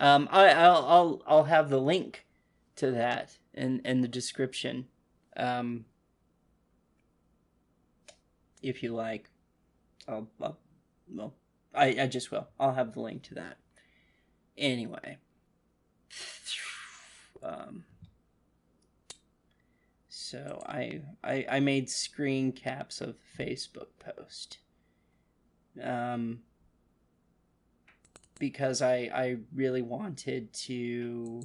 I'll have the link to that in the description, if you like. Well, I just will. I'll have the link to that. Anyway, so I made screen caps of the Facebook post, because I really wanted to,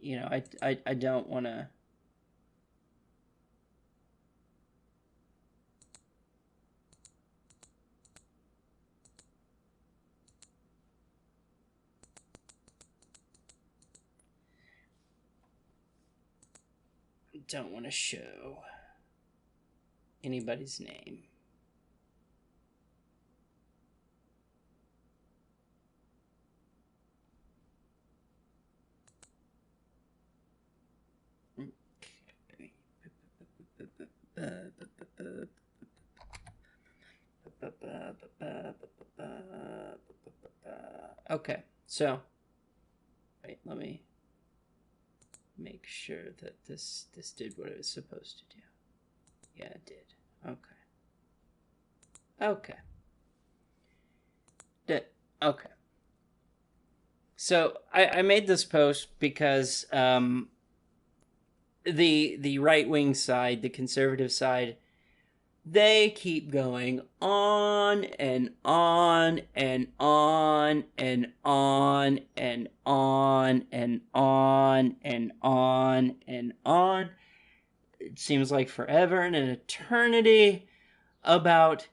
you know, I don't want to. Don't want to show anybody's name. Okay, so wait, let me make sure that this did what it was supposed to do. Yeah, it did. Okay. So I made this post because the right-wing side, the conservative side, they keep going on and on and on and on and on and on and on and on. It seems like forever and an eternity about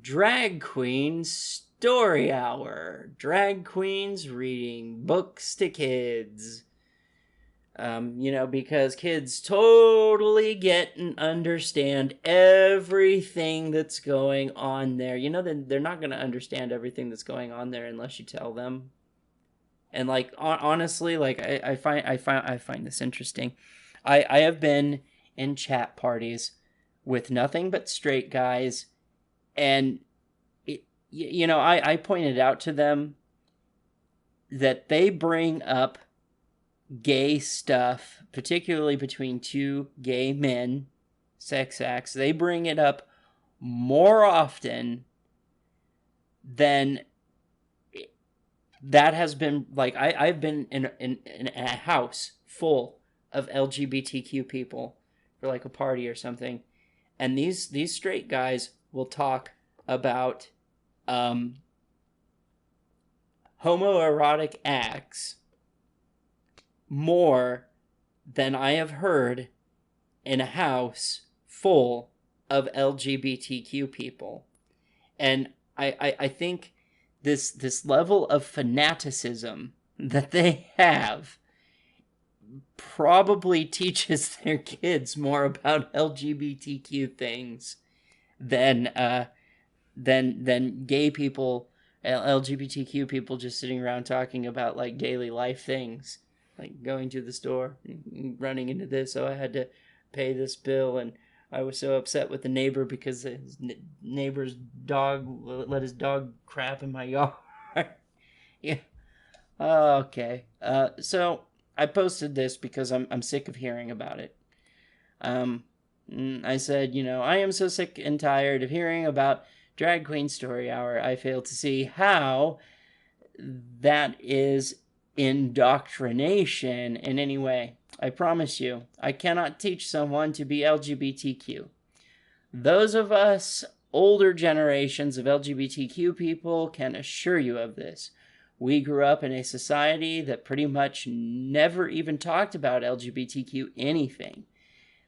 drag queens story hour. Drag queens reading books to kids. Because kids totally get and understand everything that's going on there. They're not going to understand everything that's going on there unless you tell them. And honestly, I find this interesting. I have been in chat parties with nothing but straight guys, and I pointed out to them that they bring up gay stuff, particularly between two gay men, sex acts. They bring it up more often than that has been. I've been in a house full of LGBTQ people for a party or something, and these straight guys will talk about homo-erotic acts more than I have heard in a house full of LGBTQ people. And I think this level of fanaticism that they have probably teaches their kids more about LGBTQ things than gay people, LGBTQ people just sitting around talking about daily life things. Going to the store, running into this, I had to pay this bill, and I was so upset with the neighbor because his neighbor's dog let his dog crap in my yard. Yeah. Okay. So I posted this because I'm sick of hearing about it. I said, I am so sick and tired of hearing about Drag Queen Story Hour. I fail to see how that is indoctrination in any way. I promise you, I cannot teach someone to be LGBTQ. Those of us older generations of LGBTQ people can assure you of this. We grew up in a society that pretty much never even talked about LGBTQ anything.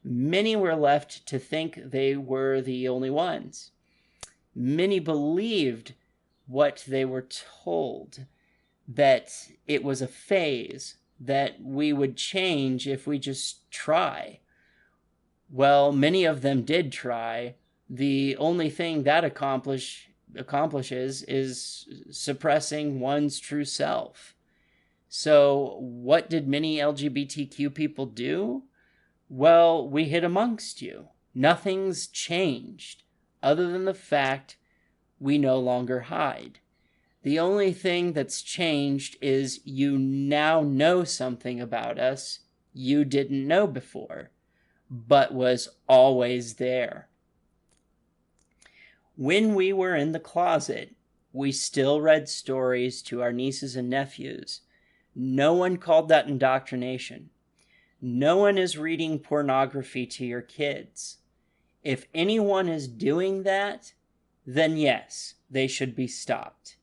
Many were left to think they were the only ones. Many believed what they were told, that it was a phase, that we would change if we just try. Well, many of them did try. The only thing that accomplishes is suppressing one's true self. So what did many LGBTQ people do? Well, we hid amongst you. Nothing's changed, other than the fact we no longer hide. The only thing that's changed is you now know something about us you didn't know before, but was always there. When we were in the closet, we still read stories to our nieces and nephews. No one called that indoctrination. No one is reading pornography to your kids. If anyone is doing that, then yes, they should be stopped.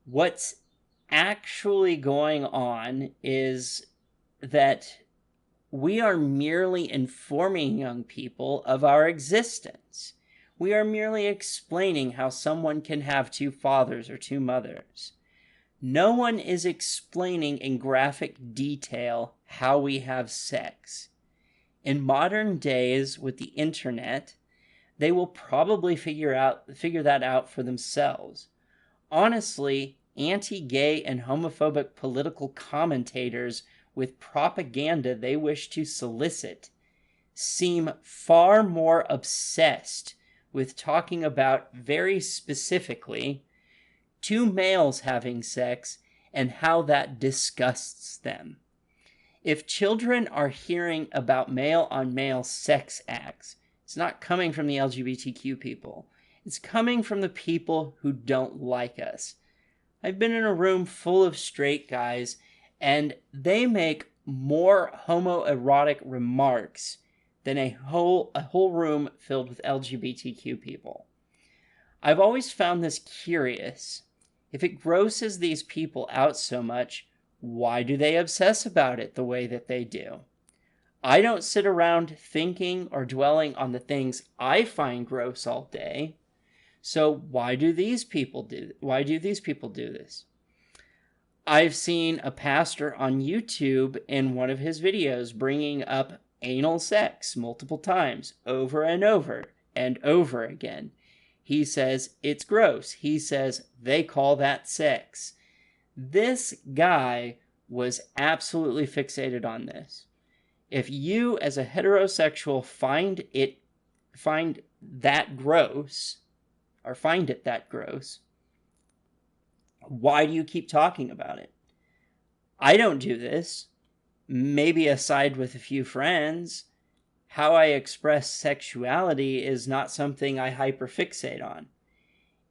What's actually going on is that we are merely informing young people of our existence. We are merely explaining how someone can have two fathers or two mothers. No one is explaining in graphic detail how we have sex. In modern days with the internet, they will probably figure that out for themselves. Honestly, anti-gay and homophobic political commentators with propaganda they wish to solicit seem far more obsessed with talking about, very specifically, two males having sex and how that disgusts them. If children are hearing about male-on-male sex acts, it's not coming from the LGBTQ people. It's coming from the people who don't like us. I've been in a room full of straight guys, and they make more homo-erotic remarks than a whole room filled with LGBTQ people. I've always found this curious. If it grosses these people out so much, why do they obsess about it the way that they do? I don't sit around thinking or dwelling on the things I find gross all day. So why do these people do this? I've seen a pastor on YouTube in one of his videos bringing up anal sex multiple times, over and over and over again. He says it's gross. He says they call that sex. This guy was absolutely fixated on this. If you, as a heterosexual, find it that gross, why do you keep talking about it? I don't do this. Maybe aside with a few friends. How I express sexuality is not something I hyperfixate on.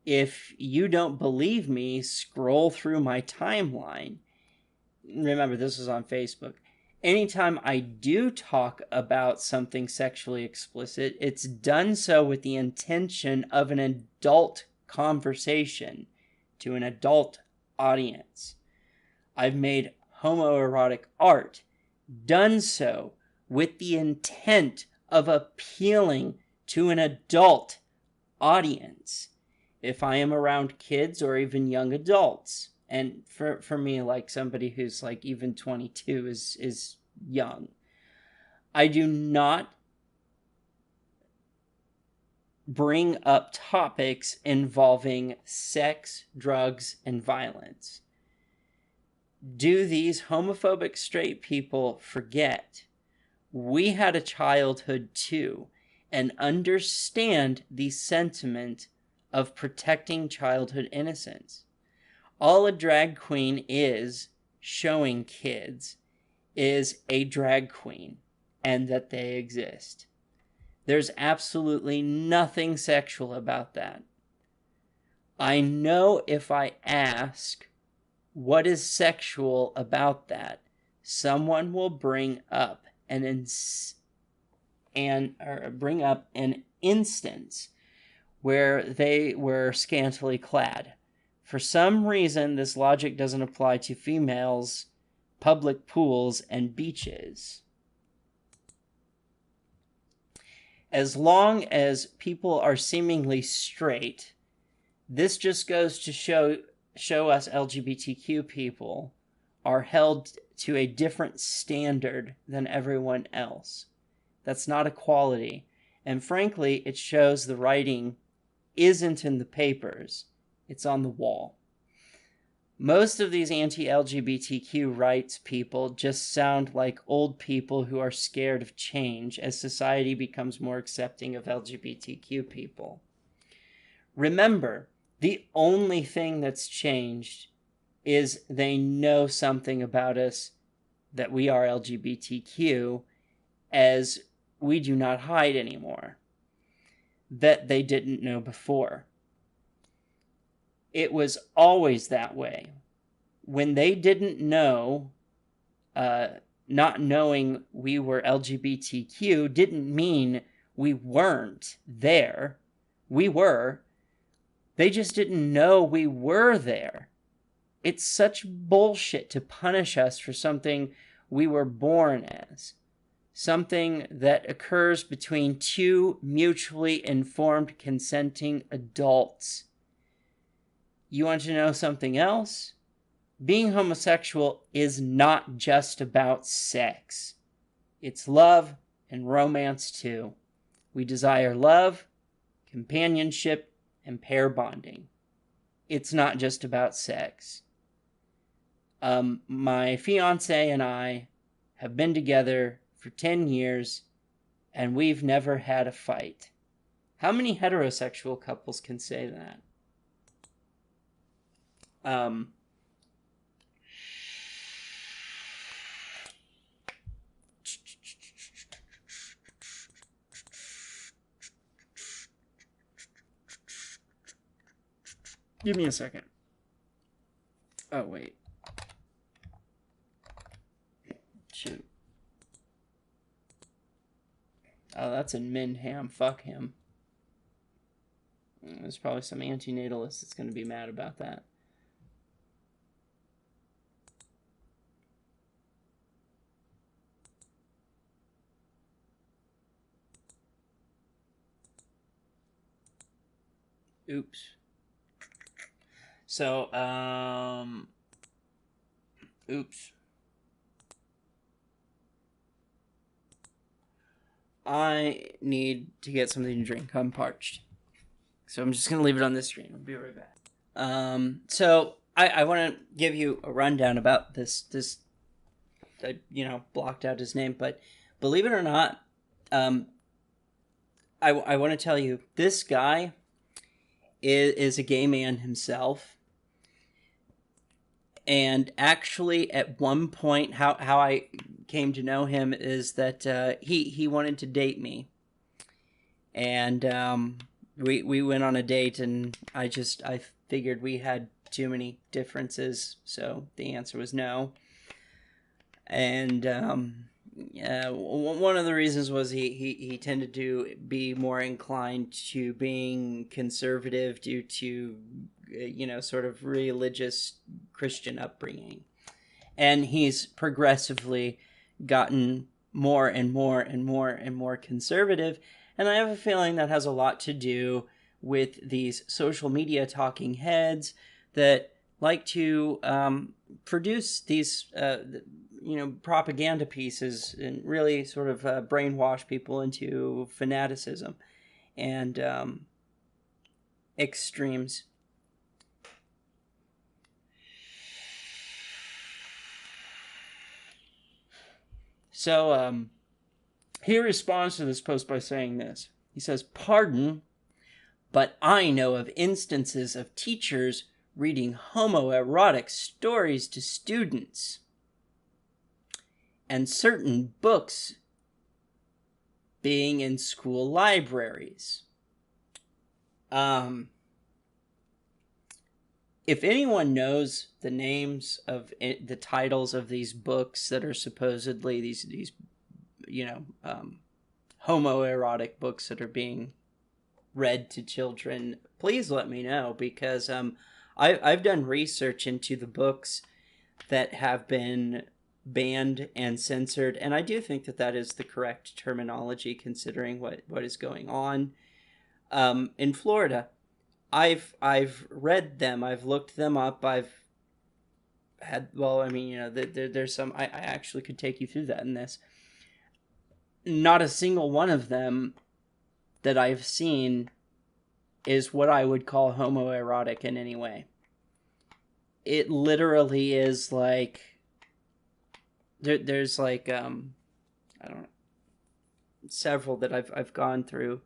If you don't believe me, scroll through my timeline. Remember, this is on Facebook. Anytime I do talk about something sexually explicit, it's done so with the intention of an adult conversation to an adult audience. I've made homoerotic art, done so with the intent of appealing to an adult audience. If I am around kids or even young adults, and for me, like somebody who's like even 22 is young, I do not bring up topics involving sex, drugs, and violence. Do these homophobic straight people forget we had a childhood too, and understand the sentiment of protecting childhood innocence? All a drag queen is showing kids is a drag queen and that they exist. There's absolutely nothing sexual about that. I know if I ask what is sexual about that, someone will bring up an instance where they were scantily clad. For some reason, this logic doesn't apply to females, public pools, and beaches. As long as people are seemingly straight, this just goes to show us LGBTQ people are held to a different standard than everyone else. That's not equality. And frankly, it shows the writing isn't in the papers. It's on the wall. Most of these anti-LGBTQ rights people just sound like old people who are scared of change as society becomes more accepting of LGBTQ people. Remember, The only thing that's changed is they know something about us, that we are LGBTQ, as we do not hide anymore, that they didn't know before. It was always that way. When they didn't know, not knowing we were LGBTQ didn't mean we weren't there. We were. They just didn't know we were there. It's such bullshit to punish us for something we were born as. Something that occurs between two mutually informed, consenting adults. You want to know something else? Being homosexual is not just about sex. It's love and romance too. We desire love, companionship, and pair bonding. It's not just about sex. My fiance and I have been together for 10 years, and we've never had a fight. How many heterosexual couples can say that? Give me a second. Oh, wait. Shoot. Oh, that's in Minham. Fuck him. There's probably some antinatalist that's going to be mad about that. Oops. So, oops. I need to get something to drink. I'm parched. So I'm just going to leave it on this screen. I'll be right back. So I want to give you a rundown about this, I, blocked out his name, but believe it or not, I want to tell you, this guy is a gay man himself. And actually, at one point, how I came to know him is that he wanted to date me. And we went on a date, and I figured we had too many differences, so the answer was no. And one of the reasons was he tended to be more inclined to being conservative due to sort of religious Christian upbringing, and he's progressively gotten more and more and more and more conservative. And I have a feeling that has a lot to do with these social media talking heads that like to produce these propaganda pieces and really sort of brainwash people into fanaticism and extremes. So he responds to this post by saying this. He says, "Pardon, but I know of instances of teachers reading homo-erotic stories to students, and certain books being in school libraries. If anyone knows the names of the titles of these books that are supposedly these homo-erotic books that are being read to children, please let me know, because I've done research into the books that have been banned and censored, and I do think that is the correct terminology considering what is going on in Florida. I've read them, I've looked them up, I've had, there's some, I actually could take you through that in this. Not a single one of them that I've seen is what I would call homoerotic in any way. It literally is like, there's like, I don't know, several that I've gone through,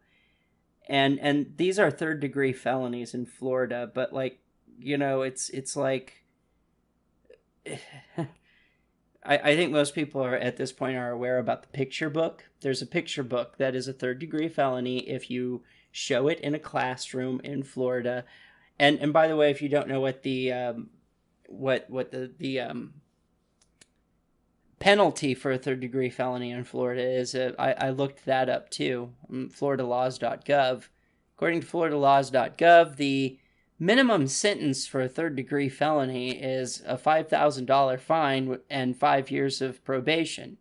And these are third-degree felonies in Florida, but, like, you know, it's like... I think most people are at this point are aware about the picture book. There's a picture book that is a third-degree felony if you show it in a classroom in Florida. And by the way, if you don't know what the penalty for a third-degree felony in Florida is, I looked that up too, floridalaws.gov. According to floridalaws.gov, the minimum sentence for a third-degree felony is a $5,000 fine and 5 years of probation.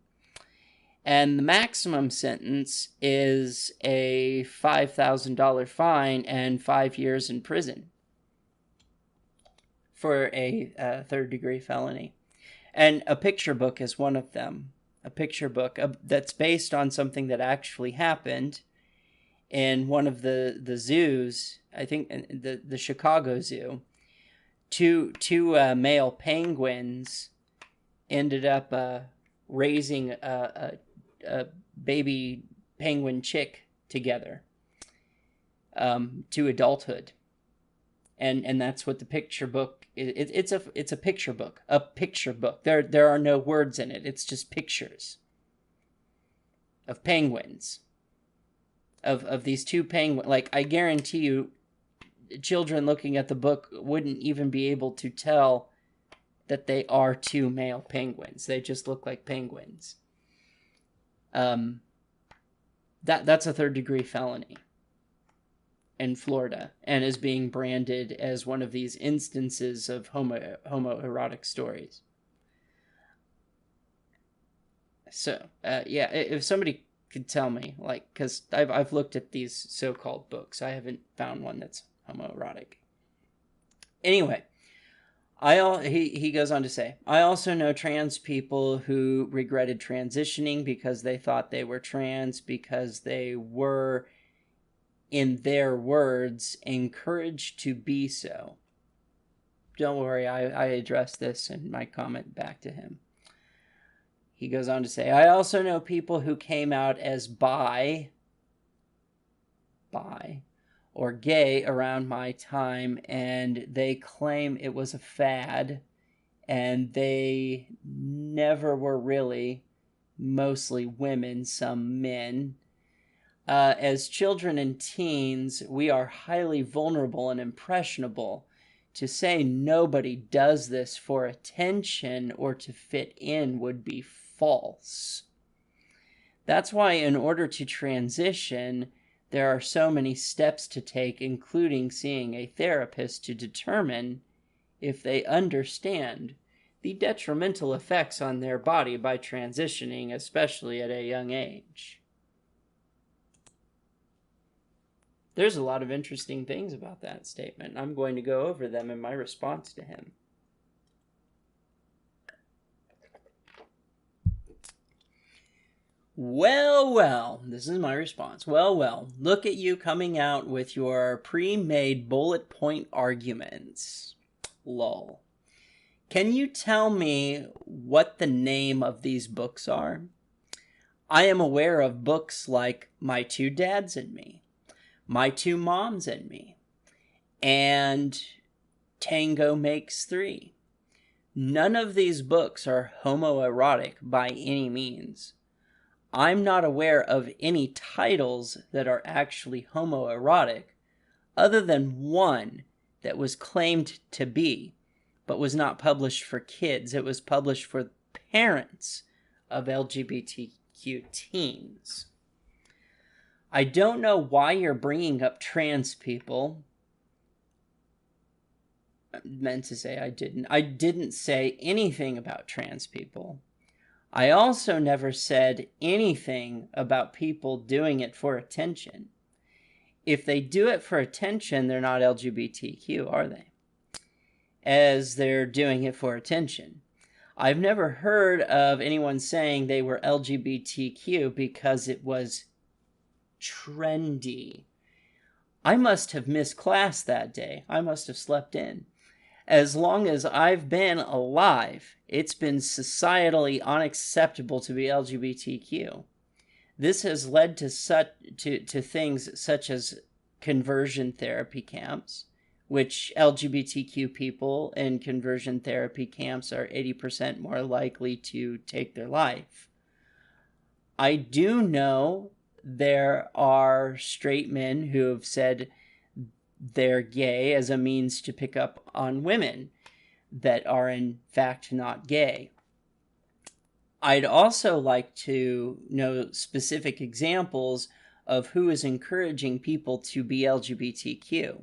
And the maximum sentence is a $5,000 fine and 5 years in prison for a third-degree felony. And a picture book is one of them. A picture book that's based on something that actually happened in one of the zoos, I think the Chicago Zoo. Two male penguins ended up raising a baby penguin chick together to adulthood. And that's what the picture book is. It's a picture book. A picture book. There are no words in it. It's just pictures of penguins. Of these two penguins. Like, I guarantee you, children looking at the book wouldn't even be able to tell that they are two male penguins. They just look like penguins. That's a third-degree felony in Florida, and is being branded as one of these instances of homo-erotic stories. So, yeah, if somebody could tell me, like, because I've looked at these so-called books, I haven't found one that's homoerotic. Anyway, he goes on to say, I also know trans people who regretted transitioning because they thought they were trans because they were, in their words, encouraged to be so. Don't worry, I addressed this in my comment back to him. He goes on to say, I also know people who came out as bi or gay around my time, and they claim it was a fad, and they never were really, mostly women, some men. As children and teens, we are highly vulnerable and impressionable. To say nobody does this for attention or to fit in would be false. That's why in order to transition, there are so many steps to take, including seeing a therapist to determine if they understand the detrimental effects on their body by transitioning, especially at a young age. There's a lot of interesting things about that statement. I'm going to go over them in my response to him. Well, this is my response. Well, look at you coming out with your pre-made bullet point arguments. Lol. Can you tell me what the name of these books are? I am aware of books like My Two Dads and Me, My Two Moms and Me, and Tango Makes Three. None of these books are homoerotic by any means. I'm not aware of any titles that are actually homoerotic, other than one that was claimed to be, but was not published for kids. It was published for parents of LGBTQ teens. I don't know why you're bringing up trans people. I meant to say I didn't. I didn't say anything about trans people. I also never said anything about people doing it for attention. If they do it for attention, they're not LGBTQ, are they? As they're doing it for attention. I've never heard of anyone saying they were LGBTQ because it was trendy. I must have missed class that day. I must have slept in. As long as I've been alive, it's been societally unacceptable to be LGBTQ. This has led to things such as conversion therapy camps, which LGBTQ people in conversion therapy camps are 80% more likely to take their life. I do know there are straight men who have said they're gay as a means to pick up on women that are in fact not gay. I'd also like to know specific examples of who is encouraging people to be LGBTQ.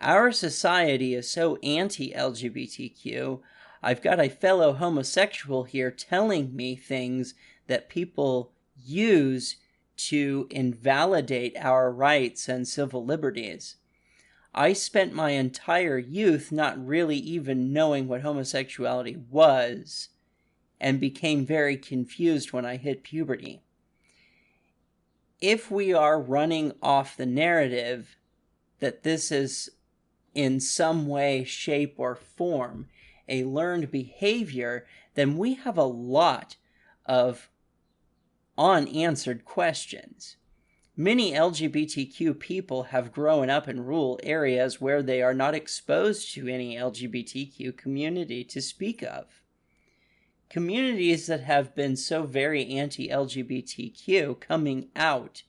Our society is so anti-LGBTQ. I've got a fellow homosexual here telling me things that people use to invalidate our rights and civil liberties. I spent my entire youth not really even knowing what homosexuality was, and became very confused when I hit puberty. If we are running off the narrative that this is in some way, shape, or form a learned behavior, then we have a lot of unanswered questions. Many LGBTQ people have grown up in rural areas where they are not exposed to any LGBTQ community to speak of. Communities that have been so very anti-LGBTQ coming out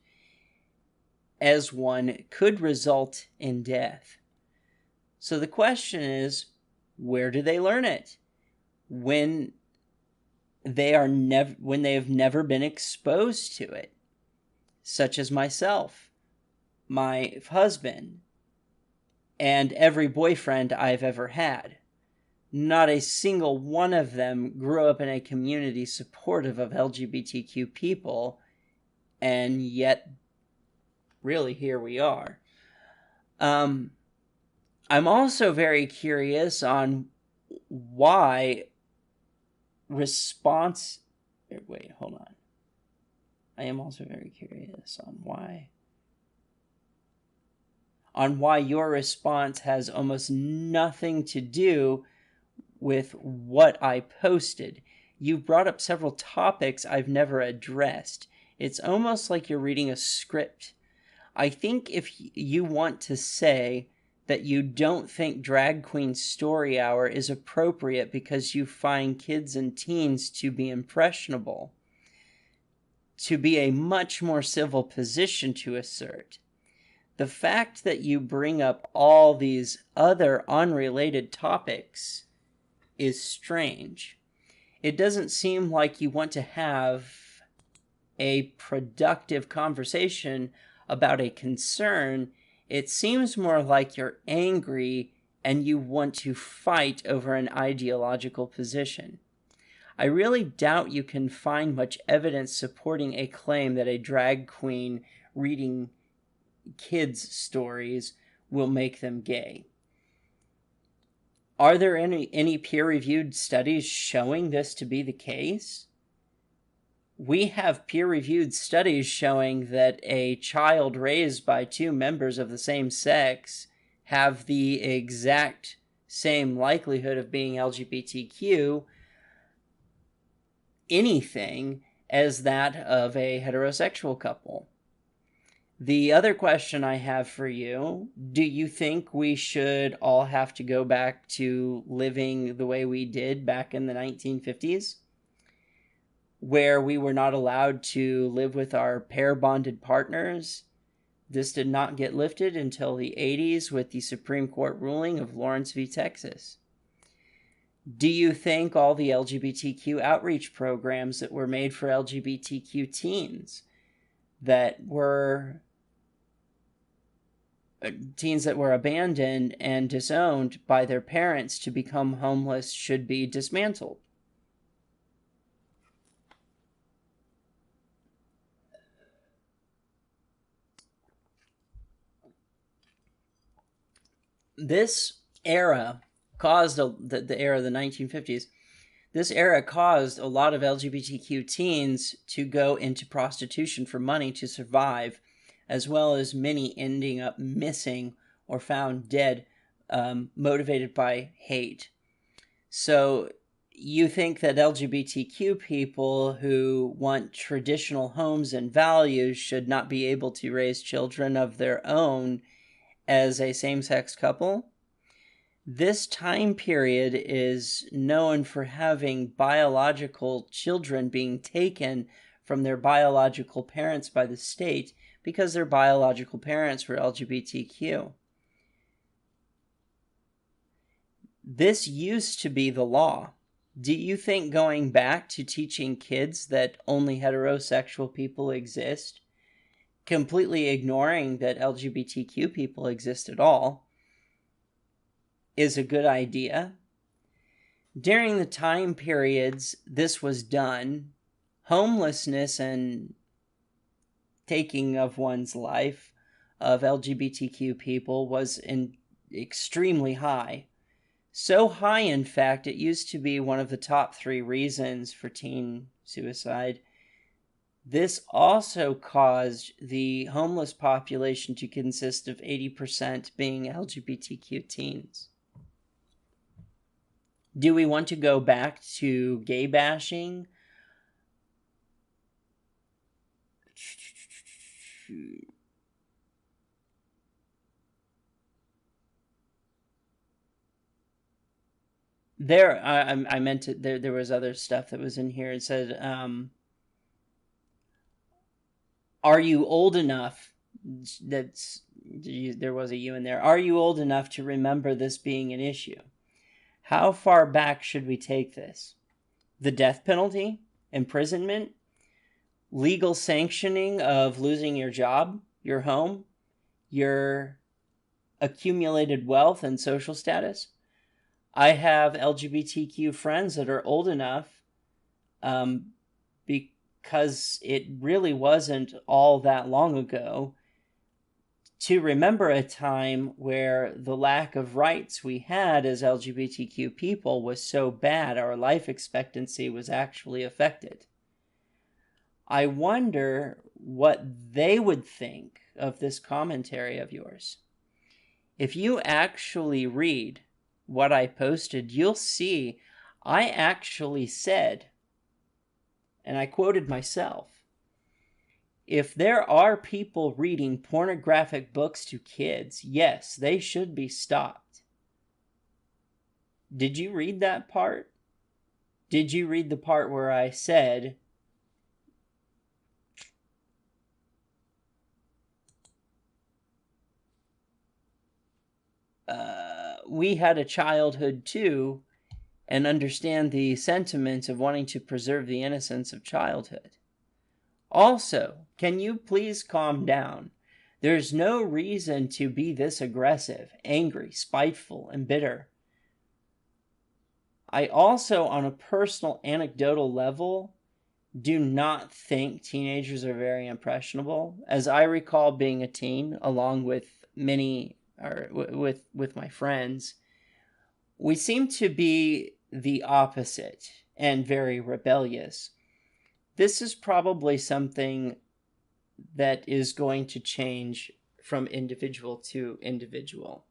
as one could result in death. So the question is, where do they learn it? When they have never been exposed to it, such as myself, my husband, and every boyfriend I've ever had. Not a single one of them grew up in a community supportive of LGBTQ people, and yet, really, here we are. I'm also very curious on why response... Wait, hold on. I am also very curious on why your response has almost nothing to do with what I posted. You brought up several topics I've never addressed. It's almost like you're reading a script. I think if you want to say that you don't think Drag Queen Story Hour is appropriate because you find kids and teens to be impressionable, to be a much more civil position to assert. The fact that you bring up all these other unrelated topics is strange. It doesn't seem like you want to have a productive conversation about a concern. It seems more like you're angry and you want to fight over an ideological position. I really doubt you can find much evidence supporting a claim that a drag queen reading kids' stories will make them gay. Are there any peer-reviewed studies showing this to be the case? We have peer-reviewed studies showing that a child raised by two members of the same sex have the exact same likelihood of being LGBTQ anything as that of a heterosexual couple. The other question I have for you, do you think we should all have to go back to living the way we did back in the 1950s? Where we were not allowed to live with our pair-bonded partners? This did not get lifted until the 80s with the Supreme Court ruling of Lawrence v. Texas. Do you think all the LGBTQ outreach programs that were made for LGBTQ teens that were abandoned and disowned by their parents to become homeless should be dismantled? This era caused the era of the 1950s. This era caused a lot of LGBTQ teens to go into prostitution for money to survive, as well as many ending up missing or found dead, motivated by hate. So you think that LGBTQ people who want traditional homes and values should not be able to raise children of their own as a same-sex couple. This time period is known for having biological children being taken from their biological parents by the state because their biological parents were LGBTQ. This used to be the law. Do you think going back to teaching kids that only heterosexual people exist, completely ignoring that LGBTQ people exist at all, is a good idea? During the time periods this was done, homelessness and taking of one's life of LGBTQ people was extremely high. So high, in fact, it used to be one of the top 3 reasons for teen suicide. This also caused the homeless population to consist of 80% being LGBTQ teens. Do we want to go back to gay bashing? I meant to, there was other stuff that was in here. It said, are you old enough? There was a you in there. Are you old enough to remember this being an issue? How far back should we take this? The death penalty? Imprisonment? Legal sanctioning of losing your job, your home, your accumulated wealth and social status? I have LGBTQ friends that are old enough because it really wasn't all that long ago to remember a time where the lack of rights we had as LGBTQ people was so bad our life expectancy was actually affected. I wonder what they would think of this commentary of yours. If you actually read what I posted, you'll see I actually said, and I quoted myself, if there are people reading pornographic books to kids, yes, they should be stopped. Did you read that part? Did you read the part where I said, we had a childhood too, and understand the sentiments of wanting to preserve the innocence of childhood? Also, can you please calm down? There's no reason to be this aggressive, angry, spiteful, and bitter. I also, on a personal anecdotal level, do not think teenagers are very impressionable. As I recall being a teen, along with many, or with my friends, we seem to be the opposite and very rebellious. This is probably something that is going to change from individual to individual.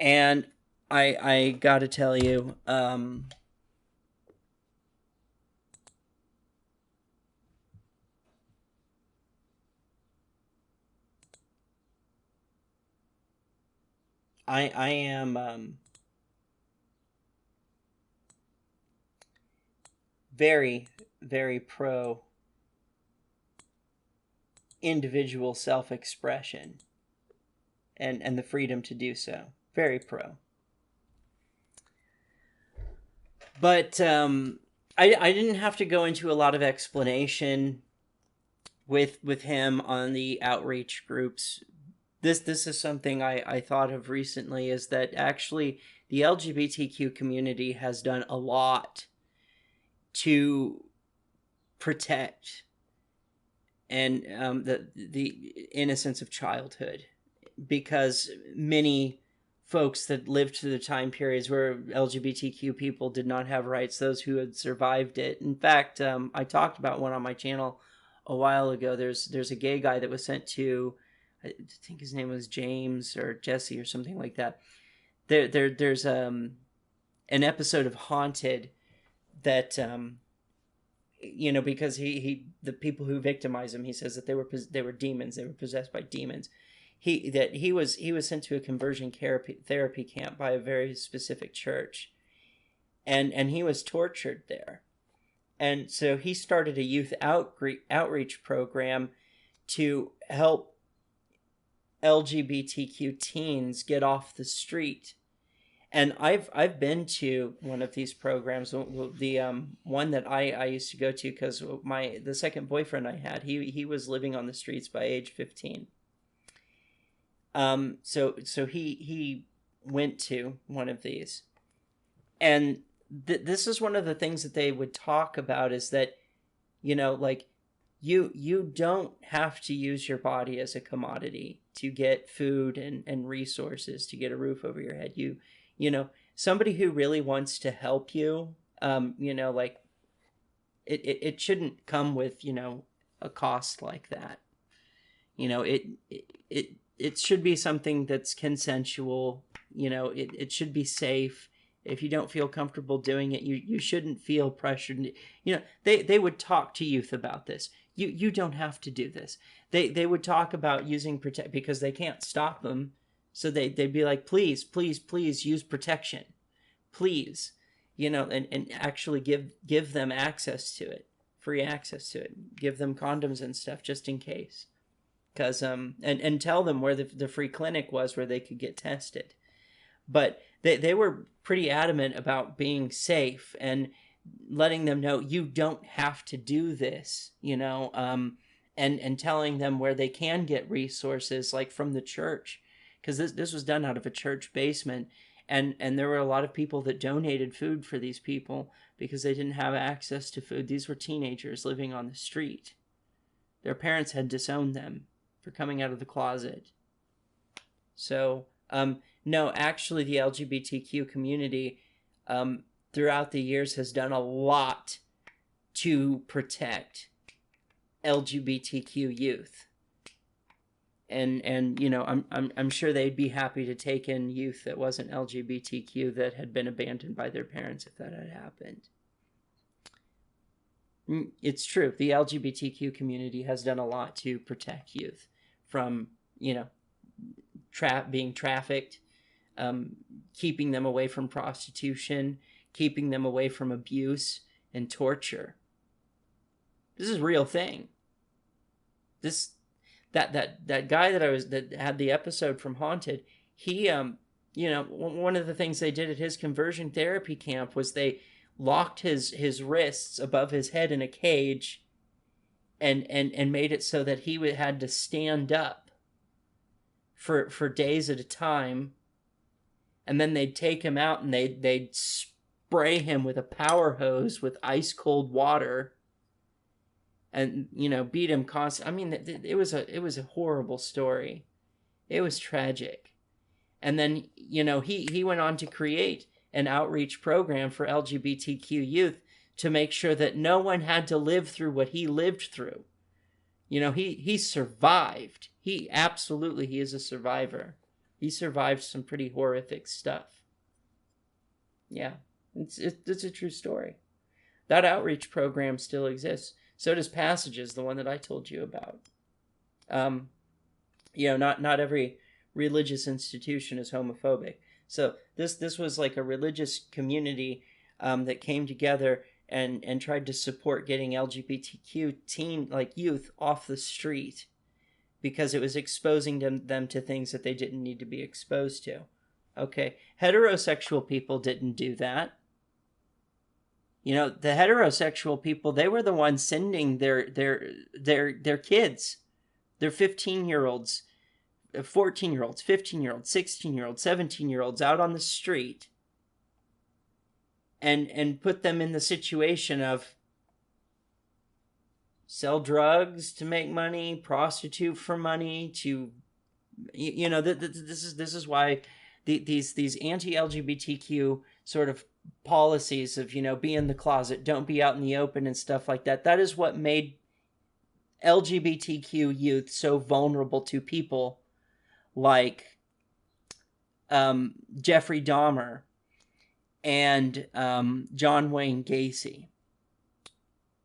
And I gotta tell you, I am very, very pro individual self-expression and the freedom to do so. Very pro. But I didn't have to go into a lot of explanation with him on the outreach groups. This is something I thought of recently, is that actually the LGBTQ community has done a lot to protect and the innocence of childhood, because many folks that lived through the time periods where LGBTQ people did not have rights, those who had survived it. In fact, I talked about one on my channel a while ago. There's a gay guy that was sent to, I think his name was James or Jesse or something like that. There's an episode of Haunted that because the people who victimize him, he says that they were demons, they were possessed by demons. He was sent to a conversion therapy camp by a very specific church, and he was tortured there, and so he started a youth outreach program to help LGBTQ teens get off the street. And I've been to one of these programs, the one that I used to go to, because the second boyfriend I had, he was living on the streets by age 15. So he went to one of these, and this is one of the things that they would talk about, is that, like, you don't have to use your body as a commodity to get food and resources, to get a roof over your head. Somebody who really wants to help you, like, it shouldn't come with, a cost like that. It should be something that's consensual. It should be safe. If you don't feel comfortable doing it, you shouldn't feel pressured. They would talk to youth about this. You don't have to do this. They would talk about using protect, because they can't stop them. So they'd be like, please, please, please use protection, please, and actually give them access to it, free access to it, give them condoms and stuff just in case, because and tell them where the free clinic was where they could get tested. But they were pretty adamant about being safe and letting them know you don't have to do this, and telling them where they can get resources, like from the church. Because this was done out of a church basement, and there were a lot of people that donated food for these people because they didn't have access to food. These were teenagers living on the street. Their parents had disowned them for coming out of the closet. So, no, actually the LGBTQ community throughout the years has done a lot to protect LGBTQ youth. And I'm sure they'd be happy to take in youth that wasn't LGBTQ that had been abandoned by their parents if that had happened. It's true. The LGBTQ community has done a lot to protect youth from, being trafficked, keeping them away from prostitution, keeping them away from abuse and torture. This is a real thing. That guy that had the episode from Haunted, he one of the things they did at his conversion therapy camp was they locked his wrists above his head in a cage, and made it so that he had to stand up for days at a time, and then they'd take him out and they'd spray him with a power hose with ice cold water. And, beat him constantly. I mean, it was a horrible story. It was tragic. And then, he went on to create an outreach program for LGBTQ youth to make sure that no one had to live through what he lived through. He survived. He is a survivor. He survived some pretty horrific stuff. Yeah, it's a true story. That outreach program still exists. So does Passages, the one that I told you about. Not every religious institution is homophobic. So this was like a religious community that came together and tried to support getting LGBTQ youth off the street, because it was exposing them to things that they didn't need to be exposed to. Okay, heterosexual people didn't do that. The heterosexual people, they were the ones sending their kids, their 15-year-olds, 14-year-olds, 15-year-olds, 16-year-olds, 17-year-olds out on the street and put them in the situation of sell drugs to make money, prostitute for money, to, this is why these anti-LGBTQ sort of policies of, be in the closet, don't be out in the open and stuff like that. That is what made LGBTQ youth so vulnerable to people like Jeffrey Dahmer and John Wayne Gacy.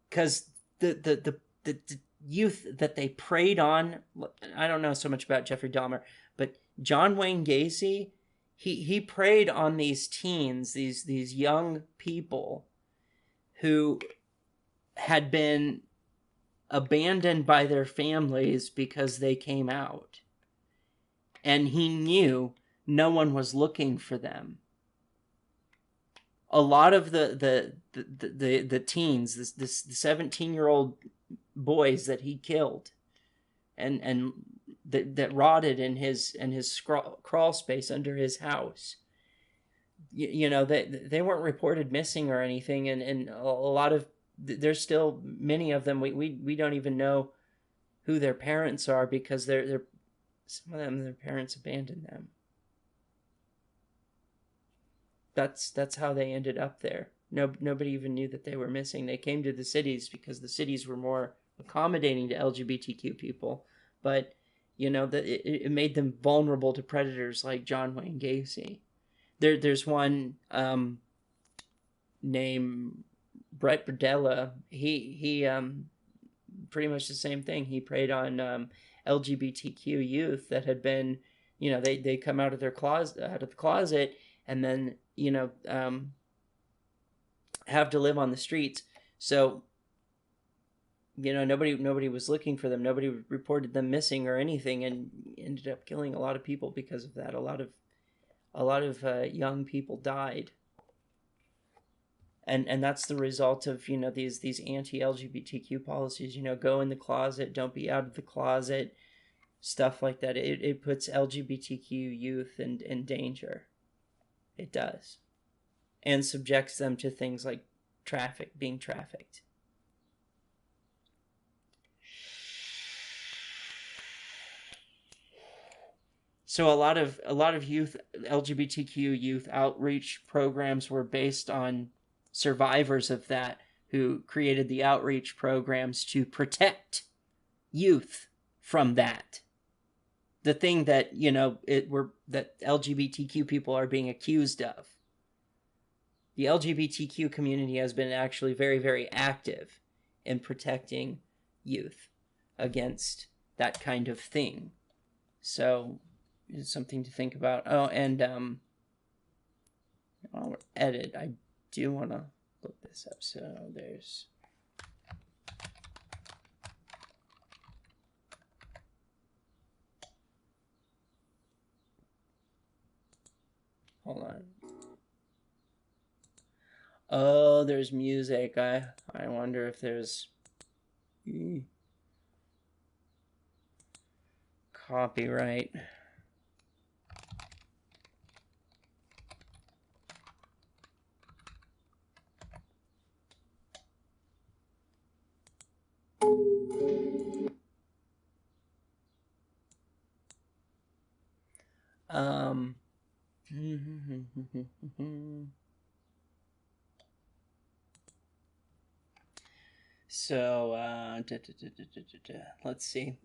Because the youth that they preyed on, I don't know so much about Jeffrey Dahmer, but John Wayne Gacy, he preyed on these teens, these young people who had been abandoned by their families because they came out. And he knew no one was looking for them. A lot of the teens, the 17-year-old boys that he killed, and that rotted in his crawl space under his house. You know, they weren't reported missing or anything, and a lot of, there's still many of them we don't even know who their parents are, because they're some of them, their parents abandoned them. That's how they ended up there. Nobody even knew that they were missing. They came to the cities because the cities were more accommodating to LGBTQ people, but you know that it made them vulnerable to predators like John Wayne Gacy. There's one named Brett Berdella. He pretty much the same thing. He preyed on LGBTQ youth that had been, you know, they come out of the closet, and then, you know, have to live on the streets. So, you know, nobody was looking for them. Nobody reported them missing or anything, and ended up killing a lot of people because of that. A lot of young people died. And that's the result of, you know, these anti-LGBTQ policies. You know, go in the closet, don't be out of the closet, stuff like that. It puts LGBTQ youth in danger. It does. And subjects them to things like being trafficked. So a lot of youth, LGBTQ youth outreach programs were based on survivors of that, who created the outreach programs to protect youth from that. The thing that, you know, that LGBTQ people are being accused of. The LGBTQ community has been actually very, very active in protecting youth against that kind of thing. So it's something to think about. Oh, and I'll edit. I do want to look this up. So there's... Hold on. Oh, there's music. I wonder if there's copyright. So let's see.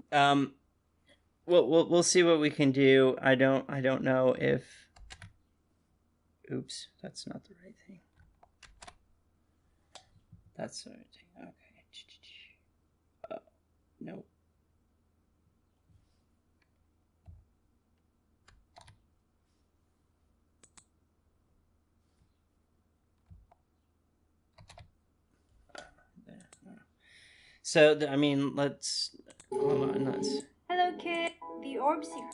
We'll see what we can do. I don't know if... Oops, that's not the right thing. That's the right thing. Okay. Oh, nope. So, I mean, let's... Hold on, let's... Hello, kid. The Orb Seeker.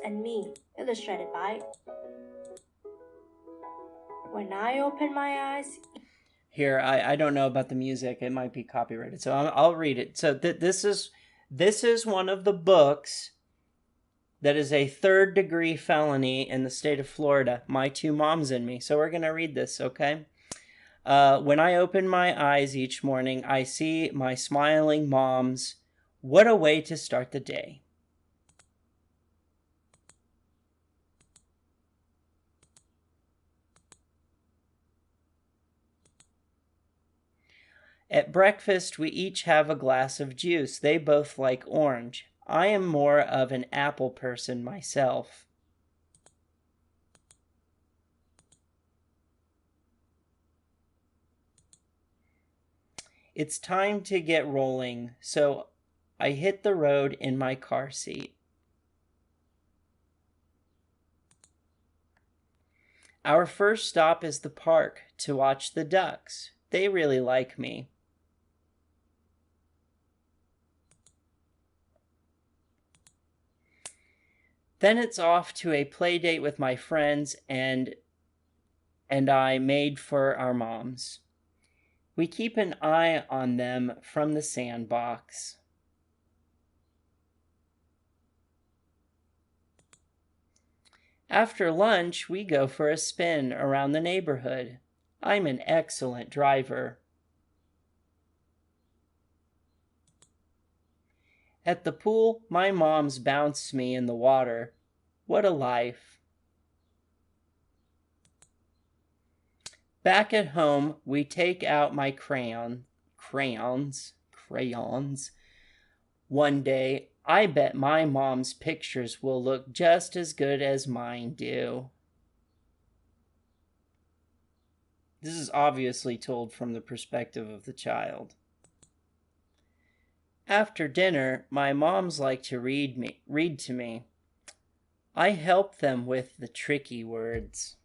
And me, illustrated by... When I open my eyes... Here, I don't know about the music. It might be copyrighted, so I'll read it. So this is one of the books that is a 3rd-degree felony in the state of Florida. My Two Moms and Me. So we're going to read this, okay? When I open my eyes each morning, I see my smiling moms. What a way to start the day. At breakfast, we each have a glass of juice. They both like orange. I am more of an apple person myself. It's time to get rolling, so I hit the road in my car seat. Our first stop is the park to watch the ducks. They really like me. Then it's off to a play date with my friends and I made for our moms. We keep an eye on them from the sandbox. After lunch, we go for a spin around the neighborhood. I'm an excellent driver. At the pool, my moms bounce me in the water. What a life. Back at home, we take out my crayons. One day, I bet my mom's pictures will look just as good as mine do. This is obviously told from the perspective of the child. After dinner, my moms like to read to me. I help them with the tricky words.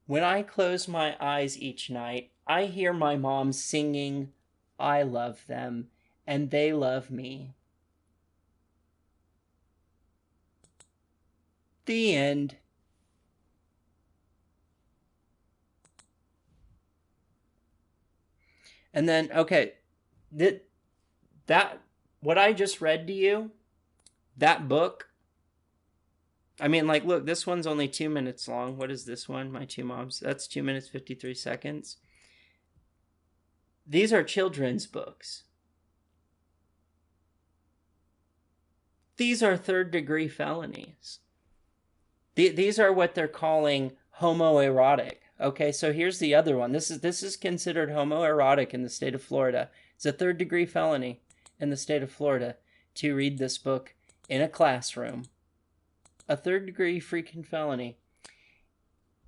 When I close my eyes each night, I hear my mom singing, I love them, and they love me. The end. And then, okay, that what I just read to you, that book, I mean, like, look, this one's only 2 minutes long. What is this one? My Two Moms. That's 2 minutes, 53 seconds. These are children's books. These are third-degree felonies. These are what they're calling homo-erotic. Okay, so here's the other one. This is considered homo-erotic in the state of Florida. It's a third-degree felony in the state of Florida to read this book in a classroom. A third-degree freaking felony.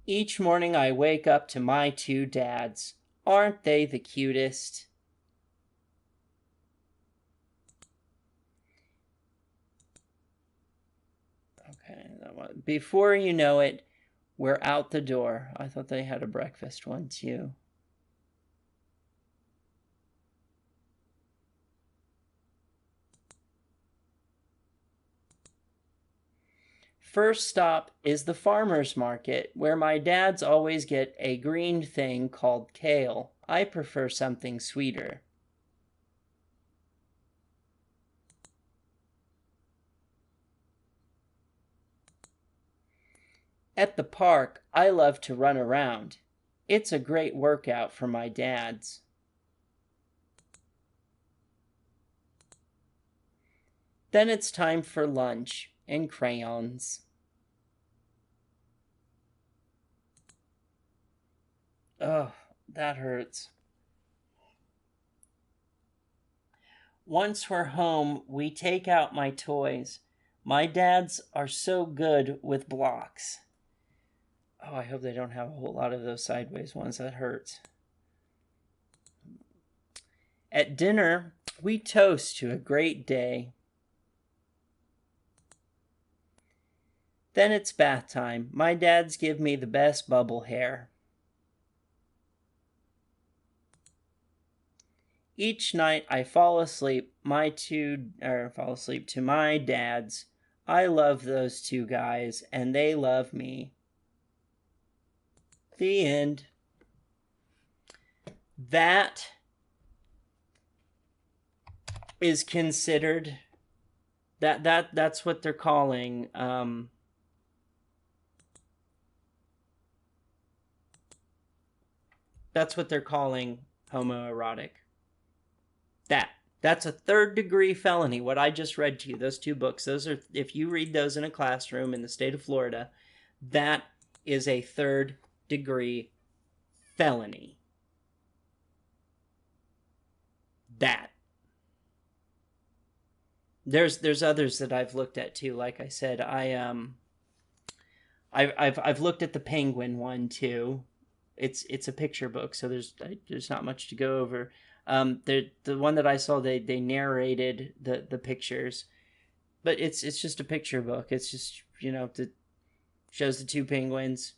Each morning I wake up to my two dads. Aren't they the cutest? Okay, before you know it, we're out the door. I thought they had a breakfast one too. First stop is the farmer's market, where my dads always get a green thing called kale. I prefer something sweeter. At the park, I love to run around. It's a great workout for my dads. Then it's time for lunch and crayons. Oh, that hurts. Once we're home, we take out my toys. My dads are so good with blocks. Oh, I hope they don't have a whole lot of those sideways ones. That hurts. At dinner, we toast to a great day. Then it's bath time. My dads give me the best bubble hair. Each night I fall asleep to my dads. I love those two guys, and they love me. The end. That is considered that's what they're calling homoerotic. That's a third-degree felony, what I just read to you, those two books. Those are, if you read those in a classroom in the state of Florida, that is a third-degree felony. That. There's others that I've looked at too. Like I said, I I've looked at the Penguin one too. It's a picture book, so there's not much to go over. The one that I saw, they narrated the pictures, but it's just a picture book. It's just, the shows the two penguins.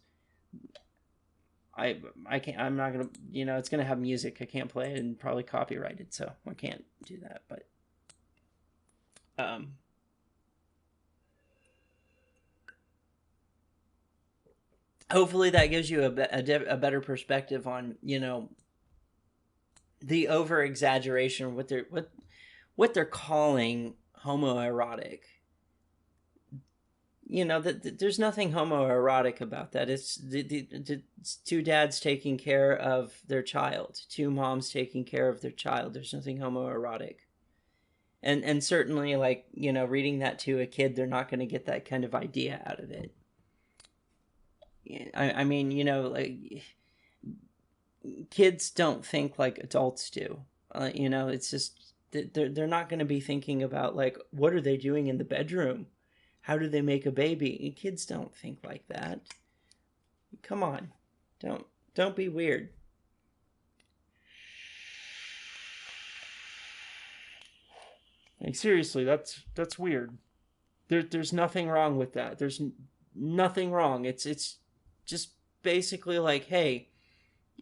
I can't, I'm not gonna, it's gonna have music. I can't play it and probably copyrighted, so I can't do that. But hopefully that gives you a better perspective on, the over exaggeration, what they're calling homoerotic. There's nothing homoerotic about that. It's it's two dads taking care of their child, two moms taking care of their child. There's nothing homoerotic. And certainly, like, reading that to a kid, they're not going to get that kind of idea out of it. I mean, like, kids don't think like adults do. It's just they're not going to be thinking about, like, what are they doing in the bedroom? How do they make a baby? Kids don't think like that. Come on, don't be weird. Like, seriously, that's weird. There's nothing wrong with that. There's nothing wrong. It's just basically like, hey,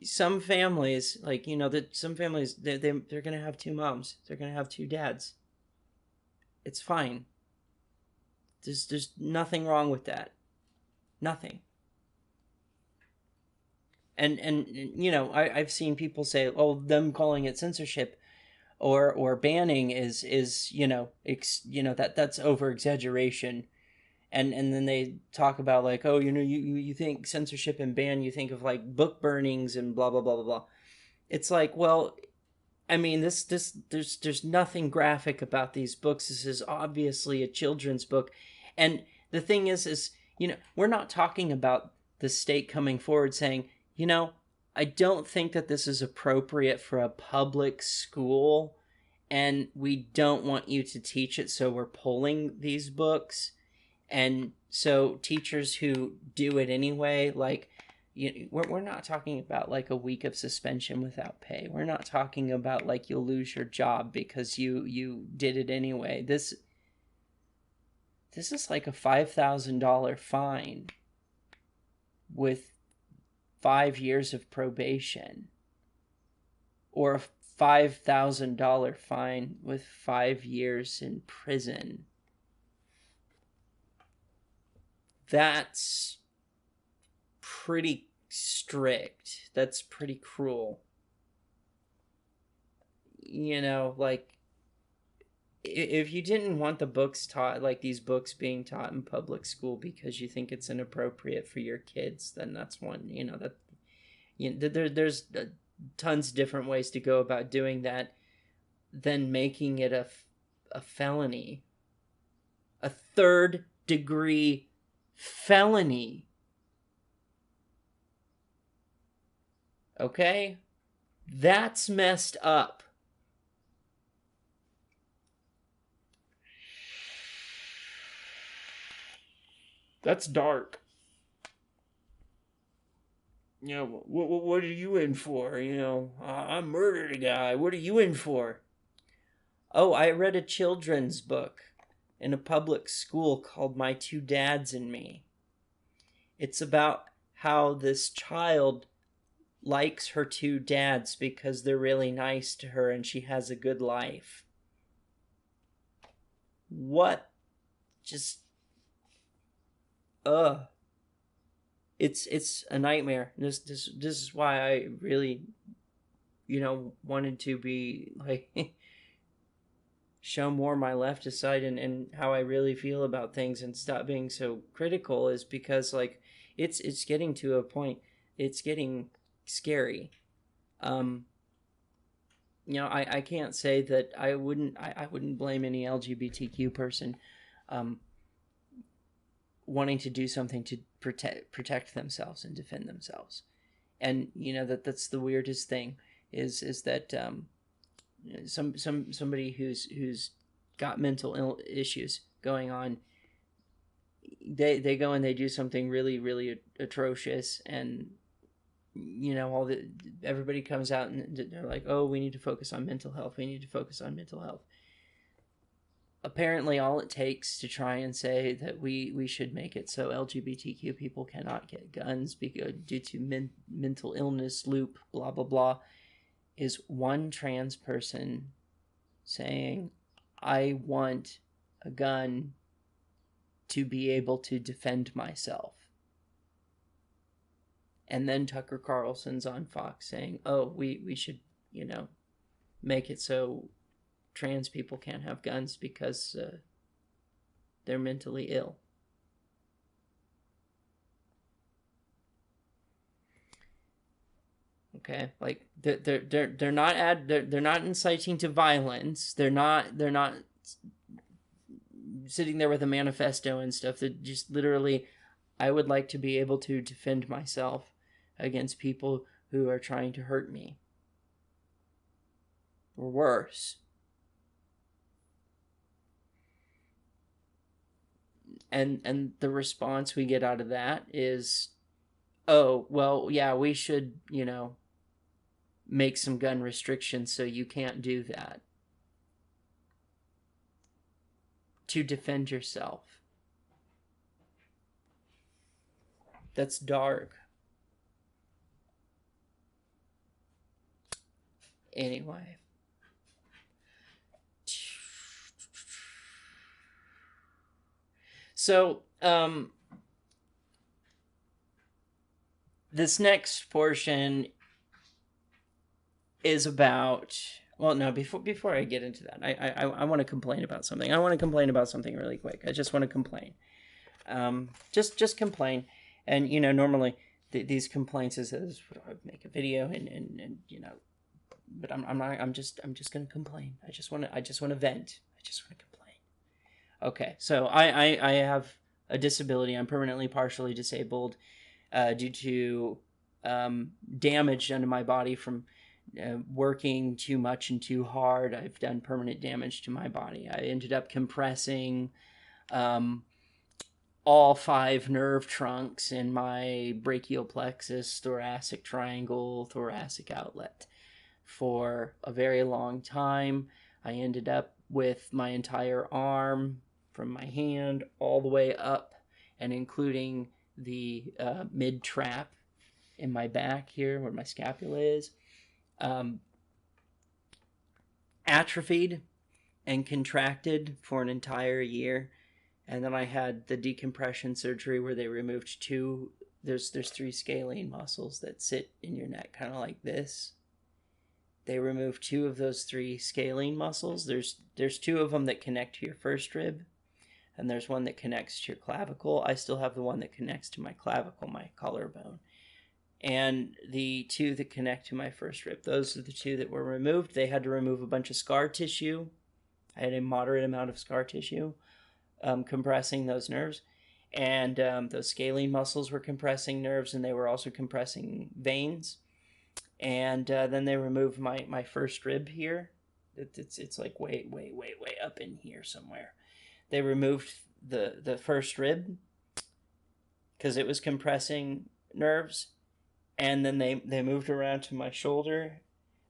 some families, like, that some families, they're gonna have two moms. They're gonna have two dads. It's fine. There's nothing wrong with that. Nothing. And I've seen people say, oh, them calling it censorship or banning is that's over exaggeration. And then they talk about, like, oh, you think censorship and ban, you think of like book burnings and blah blah blah blah blah. It's like, well, I mean, there's nothing graphic about these books. This is obviously a children's book. And the thing is, we're not talking about the state coming forward saying, I don't think that this is appropriate for a public school, and we don't want you to teach it, so we're pulling these books. And so teachers who do it anyway, like, we're not talking about like a week of suspension without pay. We're not talking about like you'll lose your job because you did it anyway. This is like a $5,000 fine with 5 years of probation, or a $5,000 fine with 5 years in prison. That's pretty strict. That's pretty cruel. Like, if you didn't want the books taught, like these books being taught in public school because you think it's inappropriate for your kids, then that's one, there's tons of different ways to go about doing that than making it a felony. A third-degree felony. Okay? That's messed up. That's dark. What are you in for? I murdered a guy. What are you in for? Oh, I read a children's book in a public school called My Two Dads and Me. It's about how this child likes her two dads because they're really nice to her and she has a good life. What? Just... It's a nightmare. This is why I really, wanted to be like show more my leftist side and how I really feel about things and stop being so critical, is because, like, it's getting to a point. It's getting scary. I can't say that I wouldn't blame any LGBTQ person wanting to do something to protect themselves and defend themselves. And that's the weirdest thing is that somebody who's got mental issues going on, they go and they do something really, really atrocious, and everybody comes out and they're like, oh, we need to focus on mental health. We need to focus on mental health. Apparently, all it takes to try and say that we should make it so LGBTQ people cannot get guns due to mental illness, loop, blah, blah, blah, is one trans person saying, I want a gun to be able to defend myself. And then Tucker Carlson's on Fox saying, oh, we should, make it so trans people can't have guns because they're mentally ill. Okay, like they're not inciting to violence. They're not sitting there with a manifesto and stuff. That just literally, I would like to be able to defend myself against people who are trying to hurt me, or worse. And the response we get out of that is, oh, well, yeah, we should, make some gun restrictions so you can't do that. To defend yourself. That's dark. Anyway. So, this next portion is about, well, no, before I get into that, I want to complain about something. I want to complain about something really quick. I just want to complain. Just complain. And, normally these complaints is I make a video and but I'm just going to complain. I just want to vent. I just want to complain. Okay, so I have a disability. I'm permanently partially disabled due to damage done to my body from working too much and too hard. I've done permanent damage to my body. I ended up compressing all 5 nerve trunks in my brachial plexus, thoracic triangle, thoracic outlet for a very long time. I ended up with my entire arm from my hand all the way up and including the mid-trap in my back here where my scapula is, atrophied and contracted for an entire year. And then I had the decompression surgery where they removed 2, there's 3 scalene muscles that sit in your neck, kind of like this. They removed 2 of those 3 scalene muscles. There's 2 of them that connect to your first rib, and there's one that connects to your clavicle. I still have the one that connects to my clavicle, my collarbone. And the 2 that connect to my first rib, those are the 2 that were removed. They had to remove a bunch of scar tissue. I had a moderate amount of scar tissue compressing those nerves. And those scalene muscles were compressing nerves, and they were also compressing veins. And then they removed my first rib here. It's like way up in here somewhere. They removed the first rib because it was compressing nerves. And then they moved around to my shoulder